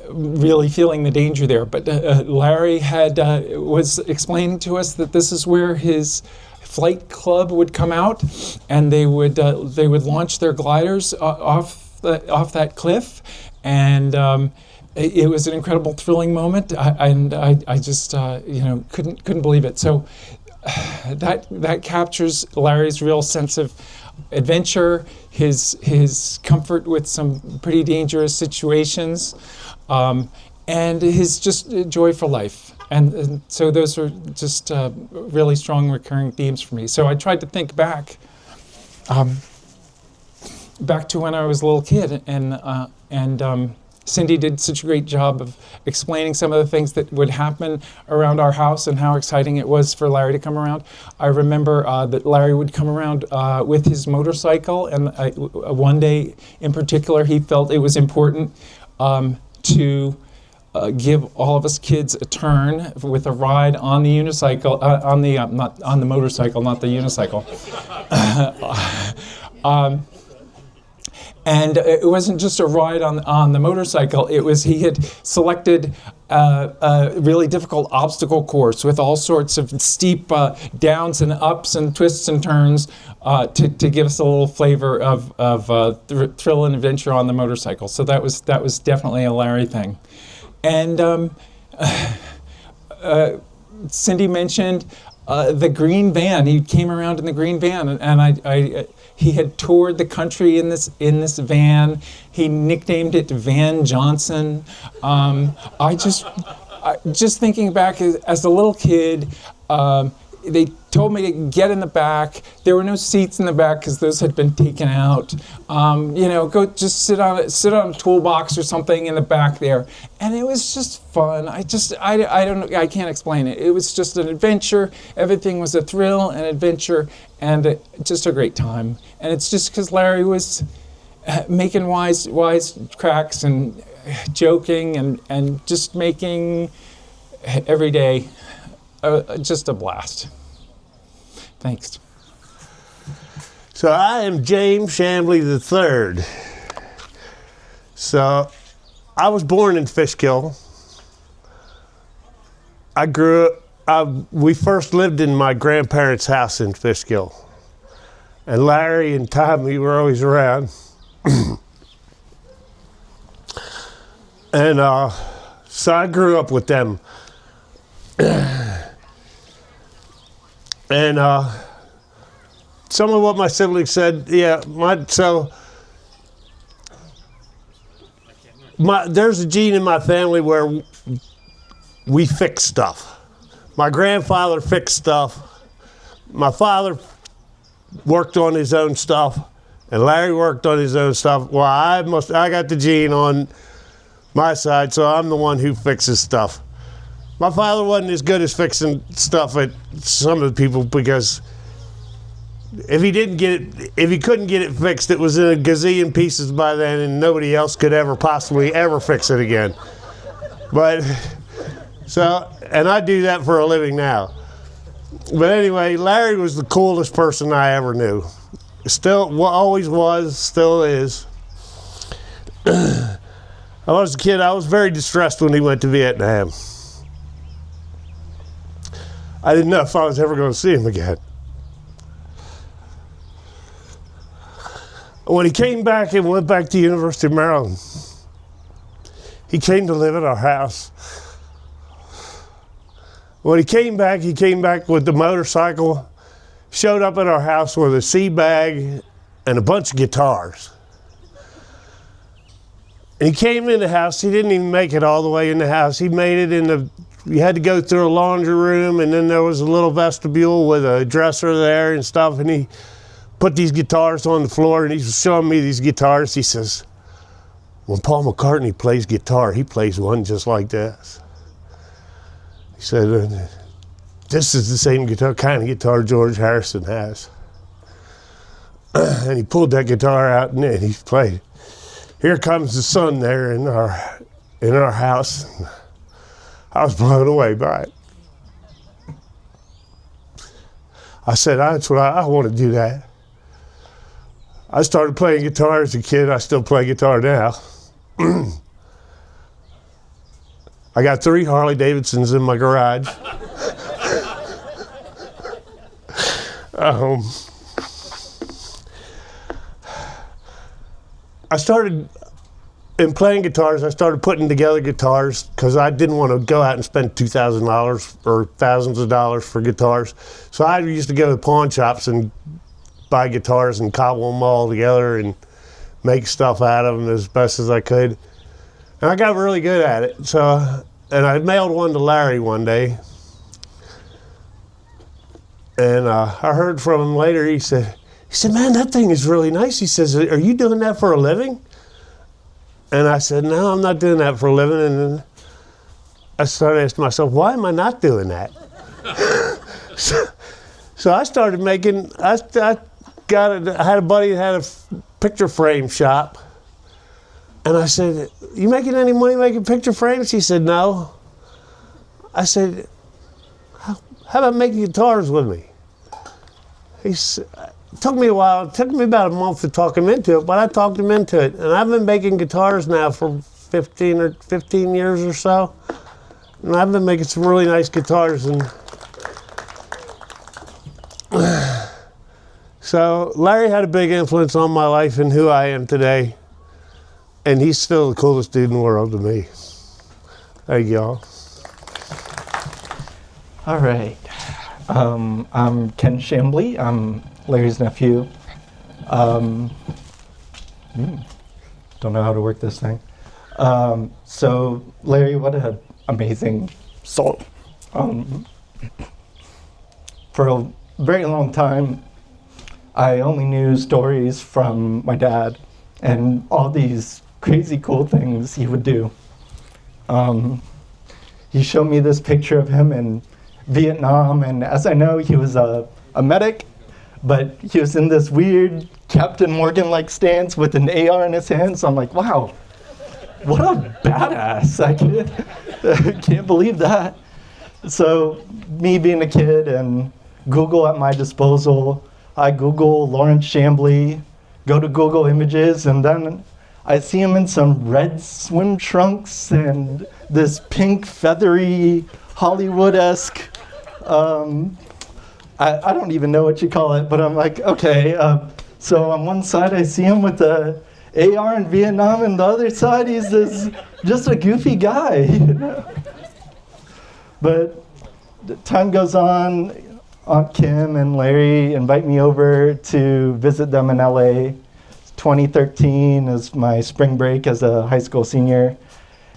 really feeling the danger there. But Larry was explaining to us that this is where his flight club would come out, and they would launch their gliders off that cliff, and it was an incredible, thrilling moment. I just couldn't believe it. So that captures Larry's real sense of adventure, his comfort with some pretty dangerous situations, and his just joy for life. And so those are just really strong recurring themes for me. So I tried to think back to when I was a little kid, and Cindy did such a great job of explaining some of the things that would happen around our house and how exciting it was for Larry to come around. I remember that Larry would come around with his motorcycle, and one day in particular he felt it was important to give all of us kids a turn with a ride on the unicycle, not on the motorcycle, not the unicycle. And it wasn't just a ride on the motorcycle. It was he had selected a really difficult obstacle course with all sorts of steep downs and ups and twists and turns to give us a little flavor of thrill and adventure on the motorcycle. So that was definitely a Larry thing. And Cindy mentioned the green van. He came around in the green van, and he had toured the country in this van. He nicknamed it Van Johnson. Just thinking back as a little kid, they told me to get in the back. There were no seats in the back because those had been taken out. Go just sit on a toolbox or something in the back there, and it was just fun. I don't know. I can't explain it. It was just an adventure. Everything was a thrill and adventure, and just a great time. And it's just because Larry was making wise cracks and joking and just making every day just a blast. Thanks. So I am James Chamblee III. So I was born in Fishkill. I grew up, we first lived in my grandparents' house in Fishkill. And Larry and Tommy were always around. And so I grew up with them. And some of what my siblings said, there's a gene in my family where we fix stuff. My grandfather fixed stuff. My father worked on his own stuff, and Larry worked on his own stuff. Well, I got the gene on my side, so I'm the one who fixes stuff. My father wasn't as good as fixing stuff at some of the people, because if he couldn't get it fixed, it was in a gazillion pieces by then, and nobody else could possibly ever fix it again. And I do that for a living now. But anyway, Larry was the coolest person I ever knew. Still, always was, still is. I was a kid, I was very distressed when he went to Vietnam. I didn't know if I was ever going to see him again. When he came back and went back to University of Maryland, he came to live at our house. When he came back with the motorcycle, showed up at our house with a sea bag and a bunch of guitars. And he came in the house, he didn't even make it all the way in the house. He made it in the, you had to go through a laundry room, and then there was a little vestibule with a dresser there and stuff, and he put these guitars on the floor, and he's showing me these guitars. He says, when Paul McCartney plays guitar, he plays one just like this. He said, this is the same kind of guitar George Harrison has. And he pulled that guitar out and then he played. Here Comes the Sun there in our house. I was blown away by it. I said, that's what I want to do that. I started playing guitar as a kid. I still play guitar now. I got 3 Harley Davidsons in my garage. I started, in playing guitars, I started putting together guitars because I didn't want to go out and spend $2,000 or thousands of dollars for guitars. So I used to go to pawn shops and buy guitars and cobble them all together and make stuff out of them as best as I could. And I got really good at it. So, and I mailed one to Larry one day. And I heard from him later, he said, man, that thing is really nice. He says, are you doing that for a living? And I said, no, I'm not doing that for a living. And then I started asking myself, why am I not doing that? So I started making, I had a buddy that had a picture frame shop. And I said, you making any money making picture frames? He said, no. I said, how about making guitars with me? He said, it took me a while. It took me about a month to talk him into it, but I talked him into it. And I've been making guitars now for 15 years or so. And I've been making some really nice guitars. And so Larry had a big influence on my life and who I am today. And he's still the coolest dude in the world to me. Thank y'all. All right. I'm Ken Chamblee. I'm Larry's nephew. Don't know how to work this thing. So Larry, what an amazing soul. For a very long time, I only knew stories from my dad and all these crazy cool things he would do. He showed me this picture of him in Vietnam, and as I know, he was a medic, but he was in this weird Captain Morgan-like stance with an AR in his hand, so I'm like, wow, what a badass. I can't believe that. So me being a kid and Google at my disposal, I Google Lawrence Chamblee, go to Google Images, and then I see him in some red swim trunks and this pink feathery Hollywood-esque, I don't even know what you call it, but I'm like, okay. So on one side I see him with the AR in Vietnam, and the other side he's just a goofy guy. You know? But time goes on, Aunt Kim and Larry invite me over to visit them in LA. 2013 is my spring break as a high school senior,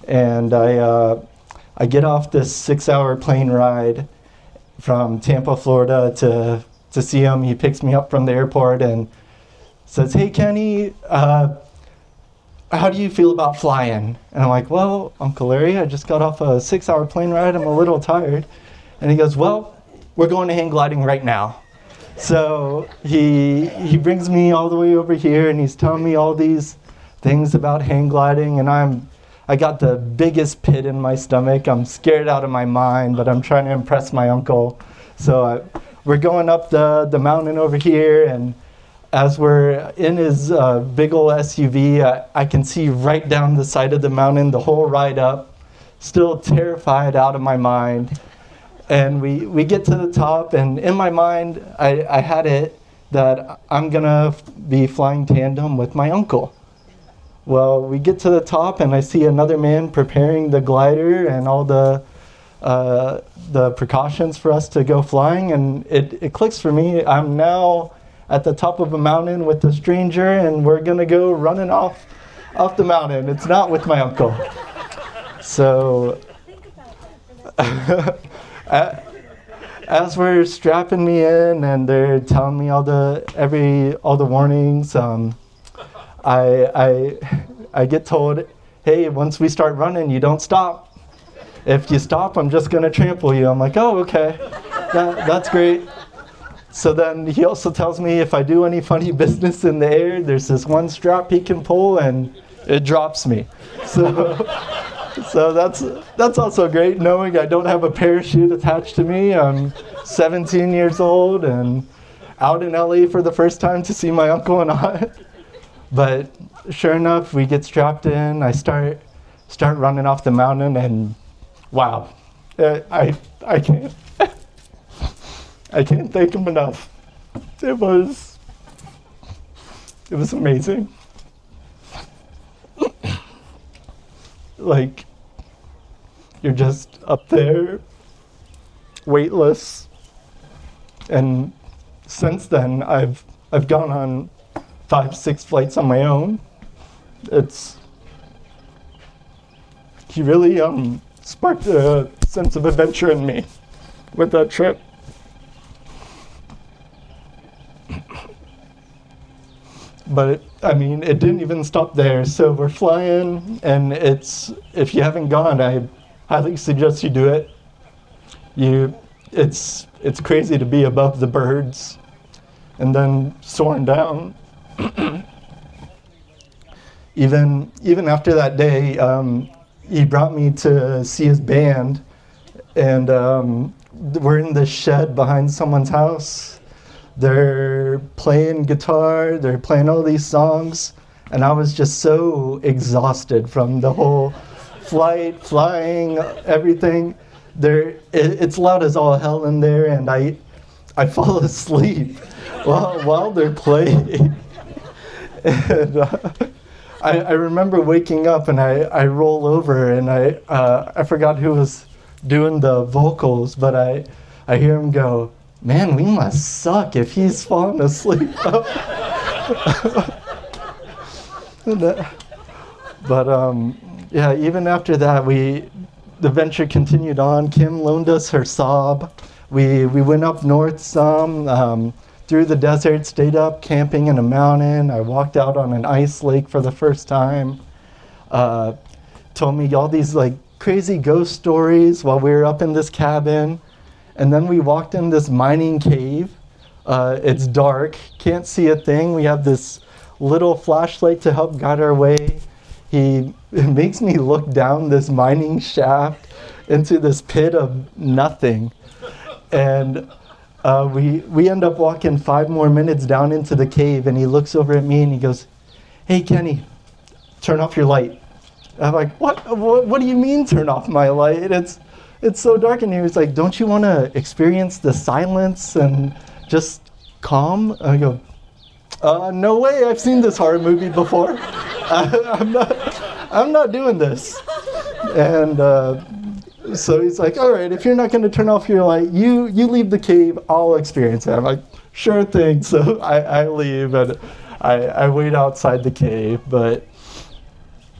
and I get off this 6-hour plane ride from Tampa, Florida to see him. He picks me up from the airport and says, hey Kenny, how do you feel about flying? And I'm like, well, Uncle Larry, I just got off a 6-hour plane ride, I'm a little tired. And he goes, well, we're going to hang gliding right now. So he brings me all the way over here, and he's telling me all these things about hang gliding, and I got the biggest pit in my stomach. I'm scared out of my mind, but I'm trying to impress my uncle. So we're going up the mountain over here, and as we're in his big old SUV, I can see right down the side of the mountain the whole ride up, still terrified out of my mind. And we get to the top, and in my mind, I had it that I'm gonna be flying tandem with my uncle. Well, we get to the top and I see another man preparing the glider and all the precautions for us to go flying, and it clicks for me. I'm now at the top of a mountain with a stranger, and we're gonna go running off the mountain. It's not with my uncle. So as we're strapping me in and they're telling me all the warnings, I get told, hey, once we start running, you don't stop. If you stop, I'm just gonna trample you. I'm like, oh, okay, that's great. So then he also tells me if I do any funny business in the air, there's this one strap he can pull and it drops me. So that's also great, knowing I don't have a parachute attached to me. I'm 17 years old and out in LA for the first time to see my uncle and aunt. But sure enough, we get strapped in. I start running off the mountain, and wow, I can't thank him enough. It was amazing. Like, you're just up there, weightless, and since then I've gone on 5-6 flights on my own. He really sparked a sense of adventure in me with that trip. But it didn't even stop there. So we're flying, and if you haven't gone, I highly suggest you do it. It's crazy to be above the birds and then soaring down. Even after that day, he brought me to see his band, and we're in this shed behind someone's house. They're playing guitar, they're playing all these songs, and I was just so exhausted from the whole flight, flying, everything. It's loud as all hell in there, and I fall asleep while they're playing. And I remember waking up, and I roll over, and I forgot who was doing the vocals, but I hear him go, "Man, we must suck if he's falling asleep." Yeah, even after that, the venture continued on. Kim loaned us her Saab. We went up north some, through the desert, stayed up camping in a mountain. I walked out on an ice lake for the first time. Told me all these like crazy ghost stories while we were up in this cabin. And then we walked in this mining cave. It's dark, can't see a thing. We have this little flashlight to help guide our way. It makes me look down this mining shaft into this pit of nothing. And we end up walking 5 more minutes down into the cave, and he looks over at me and he goes, "Hey, Kenny, turn off your light." I'm like, what do you mean turn off my light? It's so dark in here. He's like, "Don't you want to experience the silence and just calm?" I go, "No way, I've seen this horror movie before. I'm not doing this." And so he's like, "All right, if you're not going to turn off your light, you leave the cave, I'll experience it." I'm like, "Sure thing." So I leave, and I wait outside the cave. But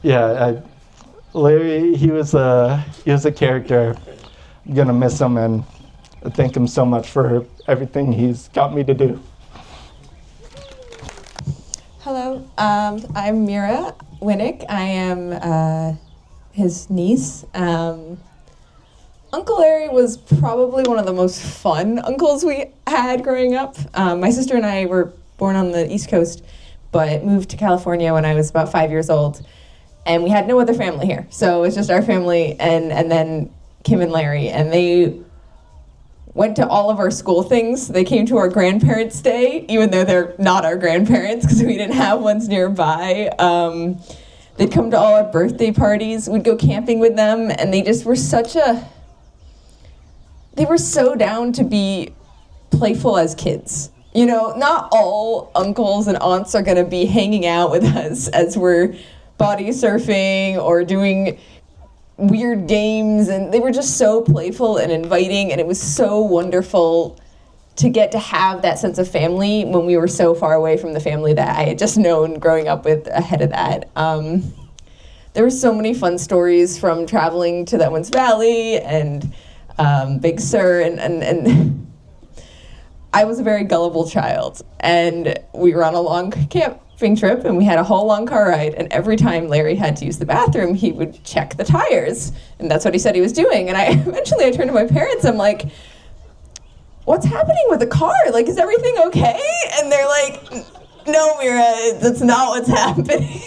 yeah, Larry, he was a character. I'm gonna miss him, and I thank him so much for everything he's got me to do. Hello, I'm Mira Winick. I am his niece. Uncle Larry was probably one of the most fun uncles we had growing up. My sister and I were born on the East Coast, but moved to California when I was about 5 years old. And we had no other family here. So it was just our family and then Kim and Larry. And they went to all of our school things. They came to our grandparents' day, even though they're not our grandparents because we didn't have ones nearby. They'd come to all our birthday parties. We'd go camping with them. And they just were they were so down to be playful as kids. You know, not all uncles and aunts are gonna be hanging out with us as we're body surfing or doing weird games, and they were just so playful and inviting, and it was so wonderful to get to have that sense of family when we were so far away from the family that I had just known growing up with ahead of that. There were so many fun stories from traveling to the Owens Valley and Big Sur, and I was a very gullible child, and we were on a long camping trip, and we had a whole long car ride, and every time Larry had to use the bathroom, he would check the tires, and that's what he said he was doing. And eventually I turned to my parents, I'm like, what's happening with the car? Like, is everything okay? And they're like, no, Mira, that's not what's happening.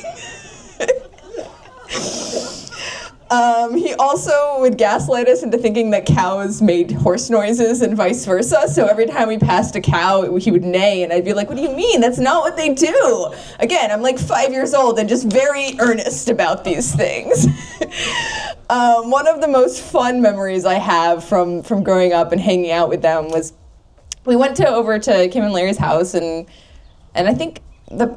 He also would gaslight us into thinking that cows made horse noises and vice versa. So every time we passed a cow, he would neigh, and I'd be like, what do you mean? That's not what they do. Again, I'm like 5 years old and just very earnest about these things. One of the most fun memories I have from growing up and hanging out with them was we went over to Kim and Larry's house, and I think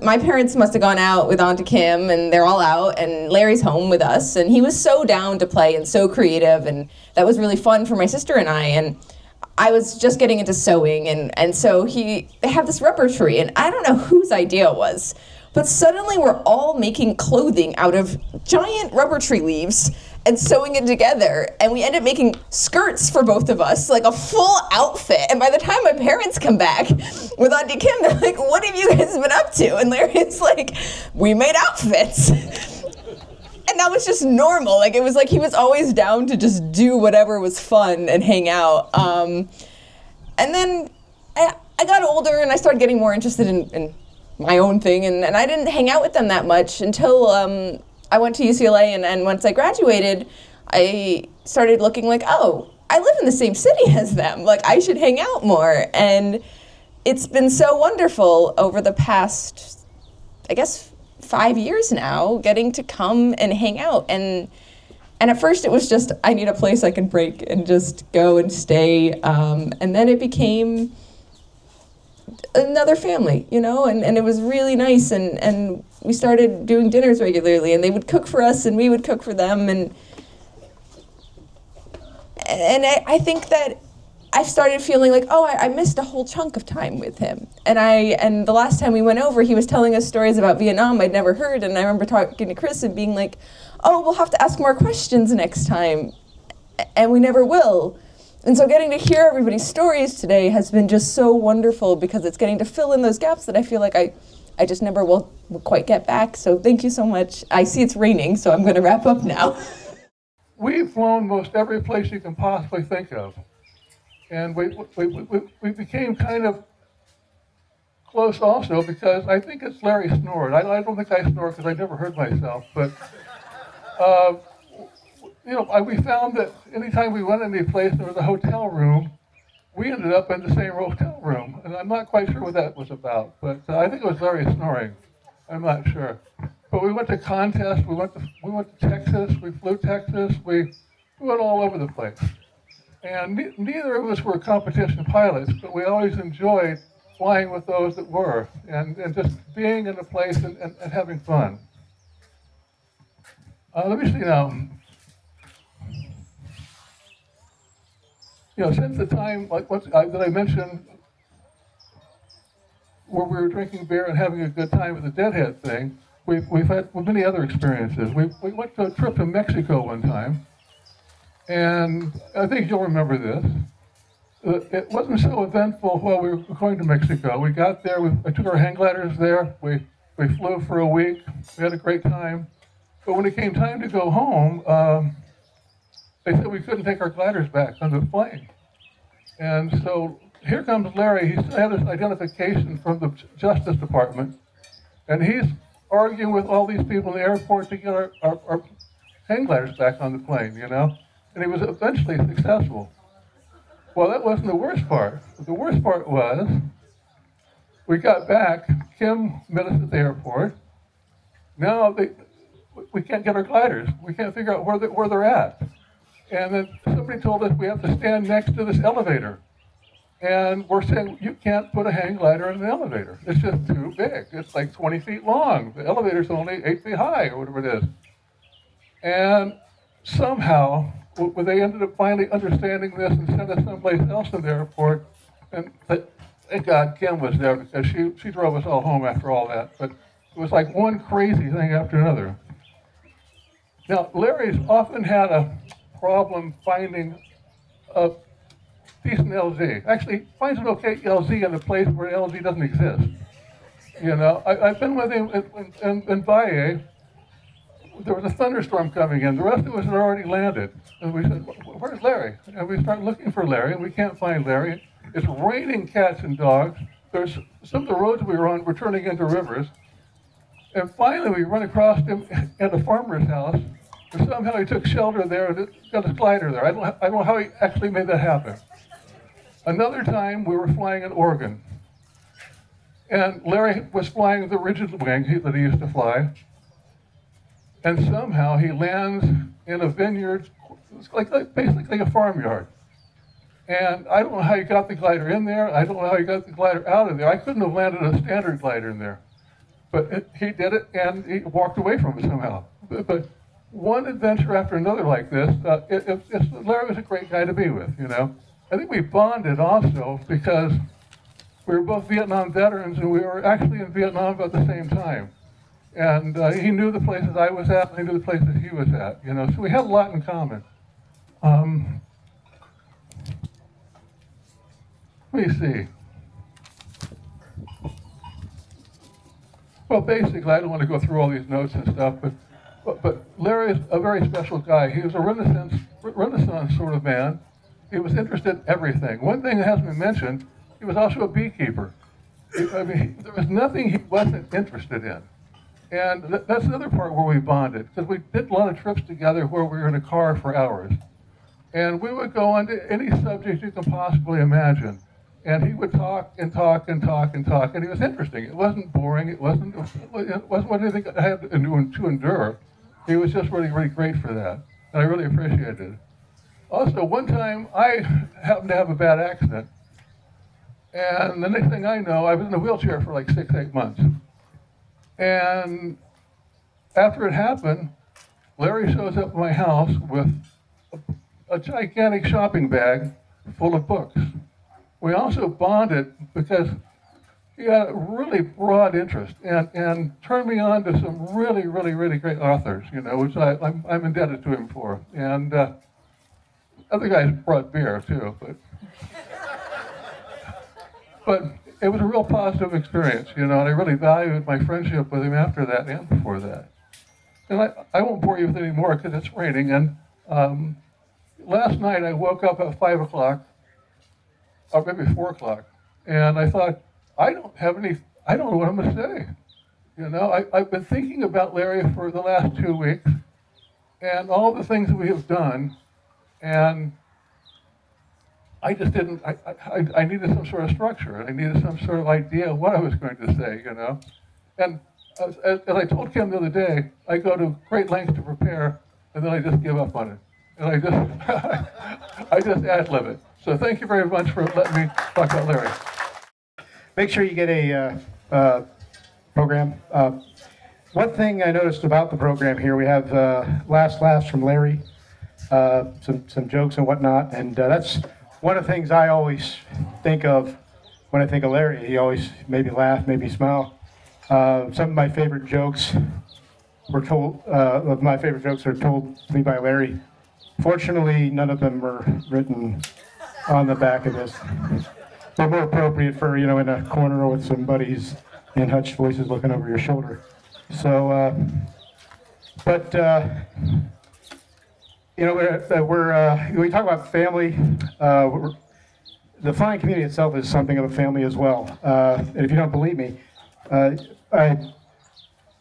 my parents must have gone out with Auntie Kim, and they're all out, and Larry's home with us, and he was so down to play and so creative, and that was really fun for my sister and I was just getting into sewing, and so they have this rubber tree, and I don't know whose idea it was, but suddenly we're all making clothing out of giant rubber tree leaves and sewing it together, and we ended up making skirts for both of us, like a full outfit. And by the time my parents come back with Auntie Kim, they're like, what have you guys been up to? And Larry's like, we made outfits. And that was just normal. Like, it was like he was always down to just do whatever was fun and hang out. And then I got older and I started getting more interested in my own thing, and I didn't hang out with them that much until I went to UCLA, and once I graduated, I started looking like, oh, I live in the same city as them. Like, I should hang out more. And it's been so wonderful over the past, I guess, 5 years now, getting to come and hang out. And at first it was just, I need a place I can break and just go and stay. And then it became another family, you know, and it was really nice, and we started doing dinners regularly, and they would cook for us and we would cook for them, and I think that I started feeling like, oh, I missed a whole chunk of time with him, and the last time we went over, he was telling us stories about Vietnam I'd never heard, and I remember talking to Chris and being like, oh, we'll have to ask more questions next time, and we never will. And so getting to hear everybody's stories today has been just so wonderful, because it's getting to fill in those gaps that I feel like I just never will quite get back. So thank you so much. I see it's raining, so I'm going to wrap up now. We've flown most every place you can possibly think of. And we became kind of close also, because I think it's Larry snored. I don't think I snore because I never heard myself. But you know, we found that anytime we went into a place and there was a hotel room, we ended up in the same hotel room. And I'm not quite sure what that was about, but I think it was Larry snoring. I'm not sure. But we went to contests, we went to Texas, we flew Texas, we went all over the place. And neither of us were competition pilots, but we always enjoyed flying with those that were, and just being in a place and having fun. Let me see now. You know, since the time that I mentioned, where we were drinking beer and having a good time with the Deadhead thing, we've had many other experiences. We went to a trip to Mexico one time, and I think you'll remember this. It wasn't so eventful while we were going to Mexico. We got there, I took our hang gliders there, we flew for a week, we had a great time. But when it came time to go home, they said we couldn't take our gliders back on the plane. And so here comes Larry. He had this identification from the Justice Department, and he's arguing with all these people in the airport to get our hang gliders back on the plane, you know? And he was eventually successful. Well, that wasn't the worst part. The worst part was, we got back, Kim met us at the airport. Now we can't get our gliders. We can't figure out where they're at. And then somebody told us we have to stand next to this elevator. And we're saying, you can't put a hang glider in an elevator. It's just too big. It's like 20 feet long. The elevator's only 8 feet high, or whatever it is. And somehow, they ended up finally understanding this and sent us someplace else in the airport. And thank God Kim was there, because she drove us all home after all that. But it was like one crazy thing after another. Now, Larry's often had a problem finding a decent LZ. Actually, finds an okay LZ in a place where LZ doesn't exist. You know, I've been with him in Valle. There was a thunderstorm coming in. The rest of us had already landed. And we said, where's Larry? And we start looking for Larry, and we can't find Larry. It's raining cats and dogs. There's some of the roads we were on were turning into rivers. And finally, we run across him at a farmer's house. And somehow he took shelter there and got a glider there. I don't know how he actually made that happen. Another time, we were flying in Oregon. And Larry was flying the rigid wing that he used to fly. And somehow he lands in a vineyard, it's like basically a farmyard. And I don't know how he got the glider in there. I don't know how he got the glider out of there. I couldn't have landed a standard glider in there. But he did it, and he walked away from it somehow. But one adventure after another like this, Larry was a great guy to be with, you know. I think we bonded also because we were both Vietnam veterans, and we were actually in Vietnam about the same time. And he knew the places I was at, and I knew the places he was at, you know. So we had a lot in common. Let me see. Well, basically, I don't want to go through all these notes and stuff, but Larry is a very special guy. He was a Renaissance sort of man. He was interested in everything. One thing that hasn't been mentioned, he was also a beekeeper. I mean, there was nothing he wasn't interested in. And that's another part where we bonded, because we did a lot of trips together where we were in a car for hours. And we would go on to any subject you can possibly imagine. And he would talk and talk and talk and talk, and he was interesting. It wasn't boring. It wasn't anything I had to endure. He was just really, really great for that. And I really appreciated it. Also, one time I happened to have a bad accident. And the next thing I know, I was in a wheelchair for like 6-8 months. And after it happened, Larry shows up at my house with a gigantic shopping bag full of books. We also bonded because he had a really broad interest and turned me on to some really, really, really great authors, you know, which I'm indebted to him for. And other guys brought beer too, but it was a real positive experience, you know, and I really valued my friendship with him after that and before that. And I won't bore you with any more because it's raining. And last night I woke up at 5 o'clock, or maybe 4 o'clock, and I thought, I don't know what I'm going to say. You know, I've been thinking about Larry for the last 2 weeks and all the things that we have done, and I just didn't, I needed some sort of structure. I needed some sort of idea of what I was going to say, you know. And as I told Kim the other day, I go to great lengths to prepare, and then I just give up on it. And I just ad-lib it. So thank you very much for letting me talk about Larry. Make sure you get a program. One thing I noticed about the program here, we have last laughs from Larry, some jokes and whatnot, and that's one of the things I always think of when I think of Larry. He always made me laugh, made me smile. Some of my favorite jokes are told to me by Larry. Fortunately, none of them were written on the back of this. They're more appropriate for, you know, in a corner with some buddies in hushed voices looking over your shoulder. So, you know, we talk about family. The flying community itself is something of a family as well. And if you don't believe me, I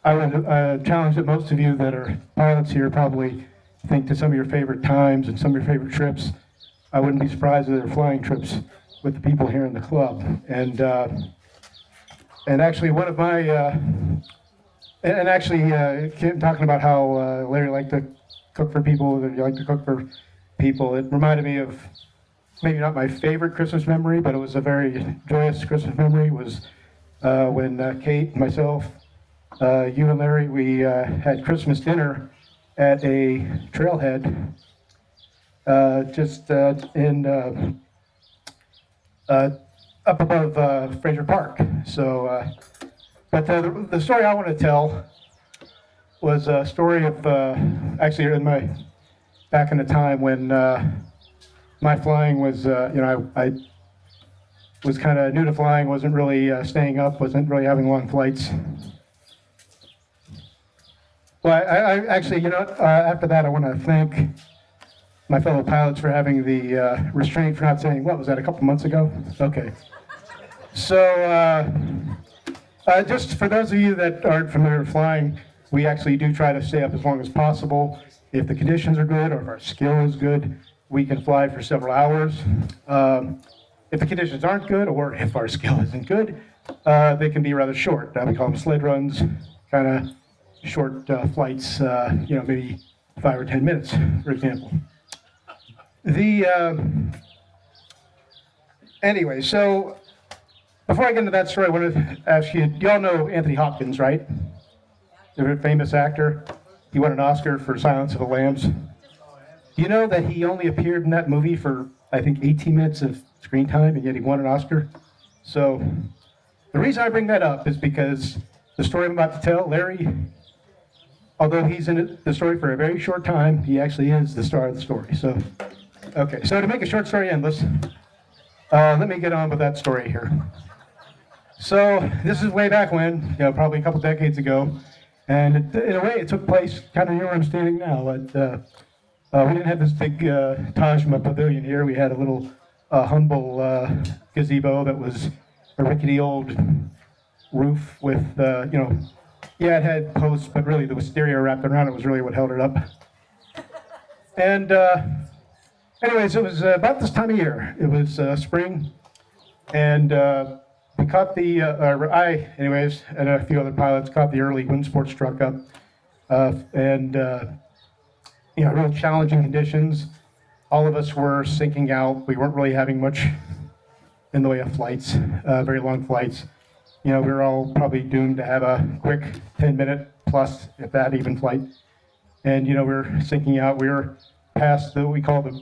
would challenge that most of you that are pilots here probably think to some of your favorite times and some of your favorite trips. I wouldn't be surprised if there are flying trips with the people here in the club. And actually, one of my Kim talking about how Larry liked to cook for people, that you like to cook for people. It reminded me of maybe not my favorite Christmas memory, but it was a very joyous Christmas memory, was when Kate, myself, you and Larry, we had Christmas dinner at a trailhead just up above Fraser Park. So, but the story I want to tell was a story of actually back in the time when my flying was, I was kind of new to flying, wasn't really staying up, wasn't really having long flights. Well, I actually, after that, I want to thank my fellow pilots for having the restraint for not saying, what was that, a couple months ago? Okay. So, just for those of you that aren't familiar with flying, we actually do try to stay up as long as possible. If the conditions are good or if our skill is good, we can fly for several hours. If the conditions aren't good or if our skill isn't good, they can be rather short. We call them sled runs, kind of short flights, maybe 5 or 10 minutes, for example. Anyway, so before I get into that story, I want to ask you, y'all know Anthony Hopkins, right? The famous actor. He won an Oscar for Silence of the Lambs. You know that he only appeared in that movie for, I think, 18 minutes of screen time, and yet he won an Oscar? So the reason I bring that up is because the story I'm about to tell, Larry, although he's in the story for a very short time, he actually is the star of the story. So, okay, so to make a short story endless, let me get on with that story here. So this is way back when, probably a couple decades ago, and in a way it took place kind of near where I'm standing now. But we didn't have this big Taj Mahal pavilion here. We had a little humble gazebo that was a rickety old roof with, it had posts, but really the wisteria wrapped around it was really what held it up. And anyways, it was about this time of year. It was spring, and we caught anyways, and a few other pilots caught the early wind sports truck up, and real challenging conditions. All of us were sinking out. We weren't really having much in the way of flights, very long flights. We were all probably doomed to have a quick 10-minute plus, if that, even flight. And we were sinking out. We were past what we call the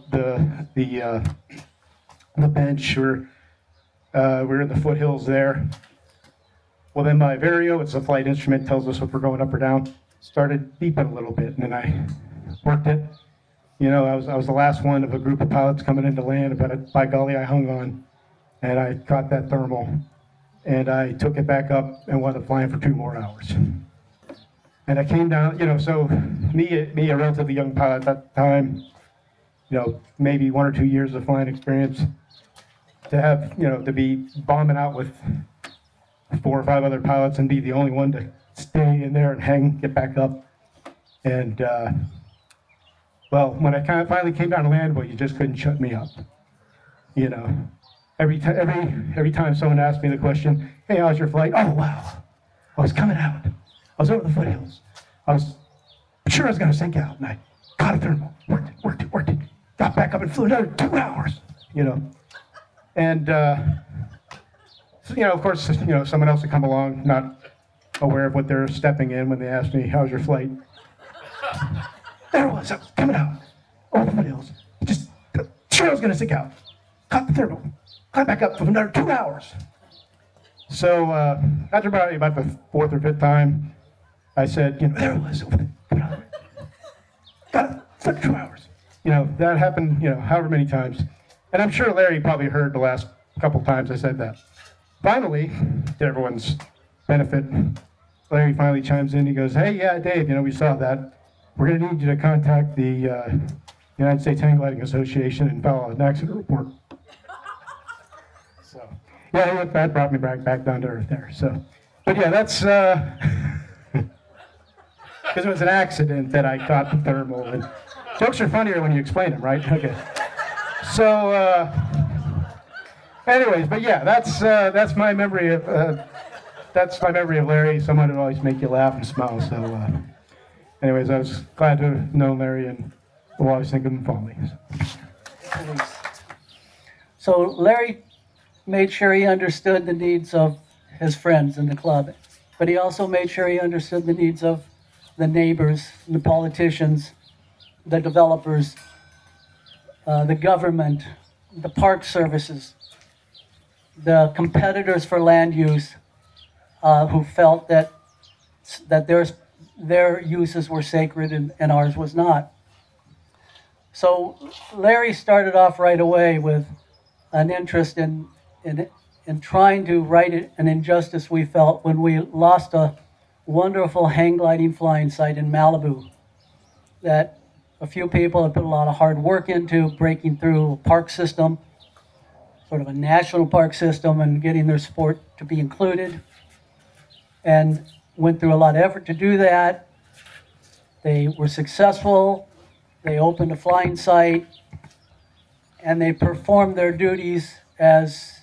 bench. We were in the foothills there. Well, then my Vario, it's a flight instrument, tells us if we're going up or down, started beeping a little bit, and then I worked it. I was the last one of a group of pilots coming into land, but by golly, I hung on, and I caught that thermal, and I took it back up and wound up flying for 2 more hours. And I came down, so me, a relatively young pilot at that time, maybe 1 or 2 years of flying experience, to have, to be bombing out with 4 or 5 other pilots and be the only one to stay in there and get back up. And, well, when I finally came down to land, you just couldn't shut me up. Every time someone asked me the question, hey, how's your flight? Oh, wow, I was coming out. I was over the foothills. I was sure I was going to sink out, and I caught a thermal, worked it, got back up and flew another 2 hours, And, of course, someone else would come along, not aware of what they're stepping in when they asked me, how's your flight? There I was coming out, over the foothills, just sure I was going to sink out, caught the thermal, climbed back up for another 2 hours. So after about the 4th or 5th time, I said, there it was, got it for 2 hours. That happened, however many times. And I'm sure Larry probably heard the last couple times I said that. Finally, to everyone's benefit, Larry finally chimes in. He goes, hey, yeah, Dave, we saw that. We're going to need you to contact the United States Hang Gliding Association and file an accident report. So, yeah, that brought me back down to earth there. So, but yeah, that's because it was an accident that I caught the thermal. And jokes are funnier when you explain them, right? Okay. So, anyways, but yeah, that's my memory of Larry. Someone who always make you laugh and smile. So, anyways, I was glad to have known Larry, and will always think of him fondly. So Larry made sure he understood the needs of his friends in the club, but he also made sure he understood the needs of the neighbors, the politicians, the developers, the government, the park services, the competitors for land use, who felt that their uses were sacred and ours was not. So Larry started off right away with an interest in trying to right an injustice we felt when we lost a wonderful hang gliding flying site in Malibu that a few people had put a lot of hard work into breaking through a park system, sort of a national park system, and getting their sport to be included, and went through a lot of effort to do that. They were successful. They opened a flying site, and they performed their duties as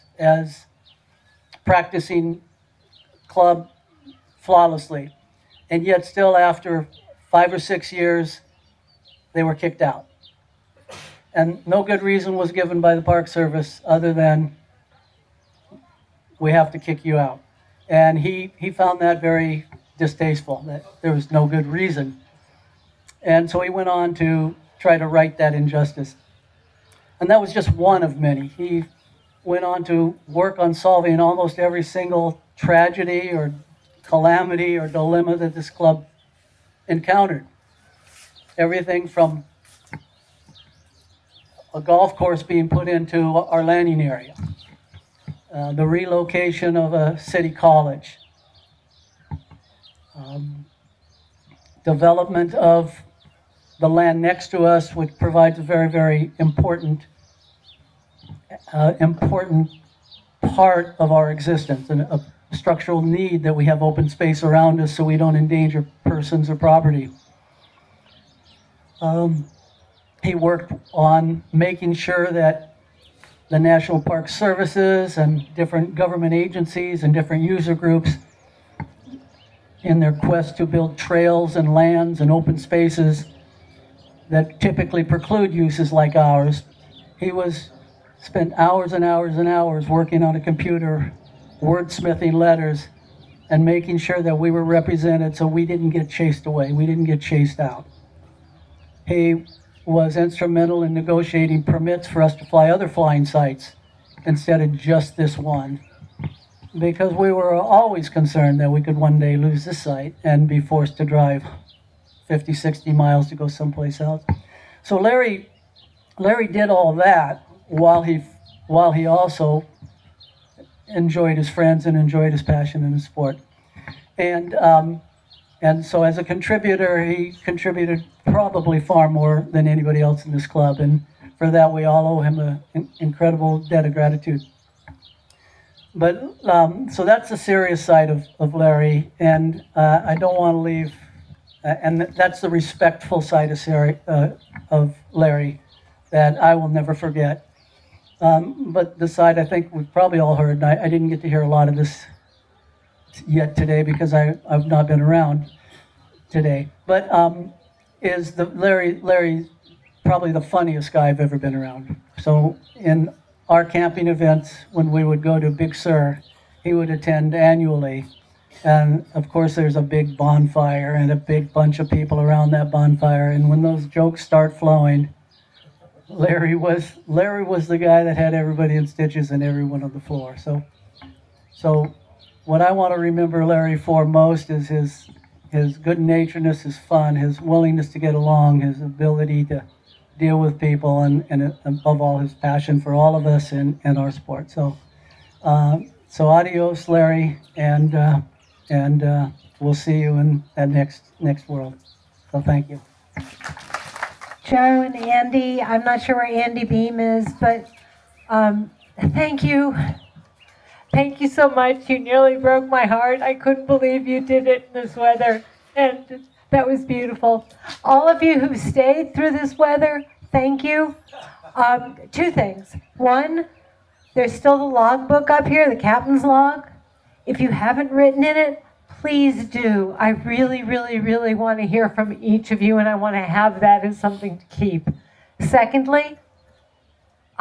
practicing club flawlessly. And yet still after 5 or 6 years, they were kicked out. And no good reason was given by the Park Service other than, we have to kick you out. And he found that very distasteful, that there was no good reason. And so he went on to try to right that injustice. And that was just one of many. He went on to work on solving almost every single tragedy or calamity or dilemma that this club encountered. Everything from a golf course being put into our landing area, the relocation of a city college, development of the land next to us, which provides a very, very important part of our existence, and a structural need that we have open space around us so we don't endanger persons or property. He worked on making sure that the National Park Services and different government agencies and different user groups, in their quest to build trails and lands and open spaces that typically preclude uses like ours, he spent hours and hours and hours working on a computer, wordsmithing letters, and making sure that we were represented so we didn't get chased away, we didn't get chased out. He was instrumental in negotiating permits for us to fly other flying sites instead of just this one, because we were always concerned that we could one day lose this site and be forced to drive 50, 60 miles to go someplace else. So Larry did all that while he also enjoyed his friends and enjoyed his passion in his sport. And so as a contributor, he contributed probably far more than anybody else in this club. And for that, we all owe him an incredible debt of gratitude. But so that's the serious side of Larry. And I don't want to leave, and that's the respectful side of Larry that I will never forget. But the side I think we've probably all heard, and I didn't get to hear a lot of this yet today because I've not been around today, but is Larry probably the funniest guy I've ever been around. So in our camping events, when we would go to Big Sur, he would attend annually. And of course there's a big bonfire and a big bunch of people around that bonfire, and when those jokes start flowing, Larry was the guy that had everybody in stitches and everyone on the floor. So what I want to remember Larry for most is his good-naturedness, his fun, his willingness to get along, his ability to deal with people, and above all, his passion for all of us and our sport. So adios, Larry, and we'll see you in that next world. So thank you. Joe and Andy, I'm not sure where Andy Beam is, but thank you. Thank you so much. You nearly broke my heart. I couldn't believe you did it in this weather, and that was beautiful. All of you who stayed through this weather, thank you. Two things. One, there's still the logbook up here, the captain's log. If you haven't written in it, please do. I really, really, really want to hear from each of you, and I want to have that as something to keep. Secondly,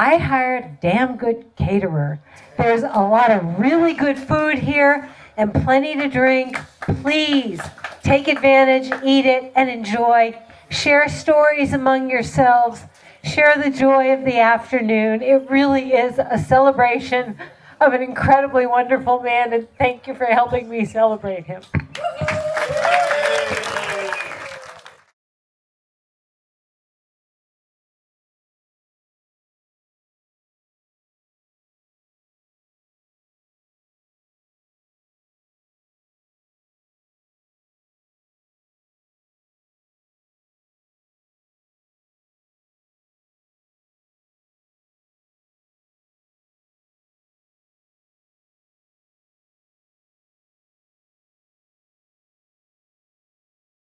I hired a damn good caterer. There's a lot of really good food here and plenty to drink. Please take advantage, eat it, and enjoy. Share stories among yourselves. Share the joy of the afternoon. It really is a celebration of an incredibly wonderful man, and thank you for helping me celebrate him.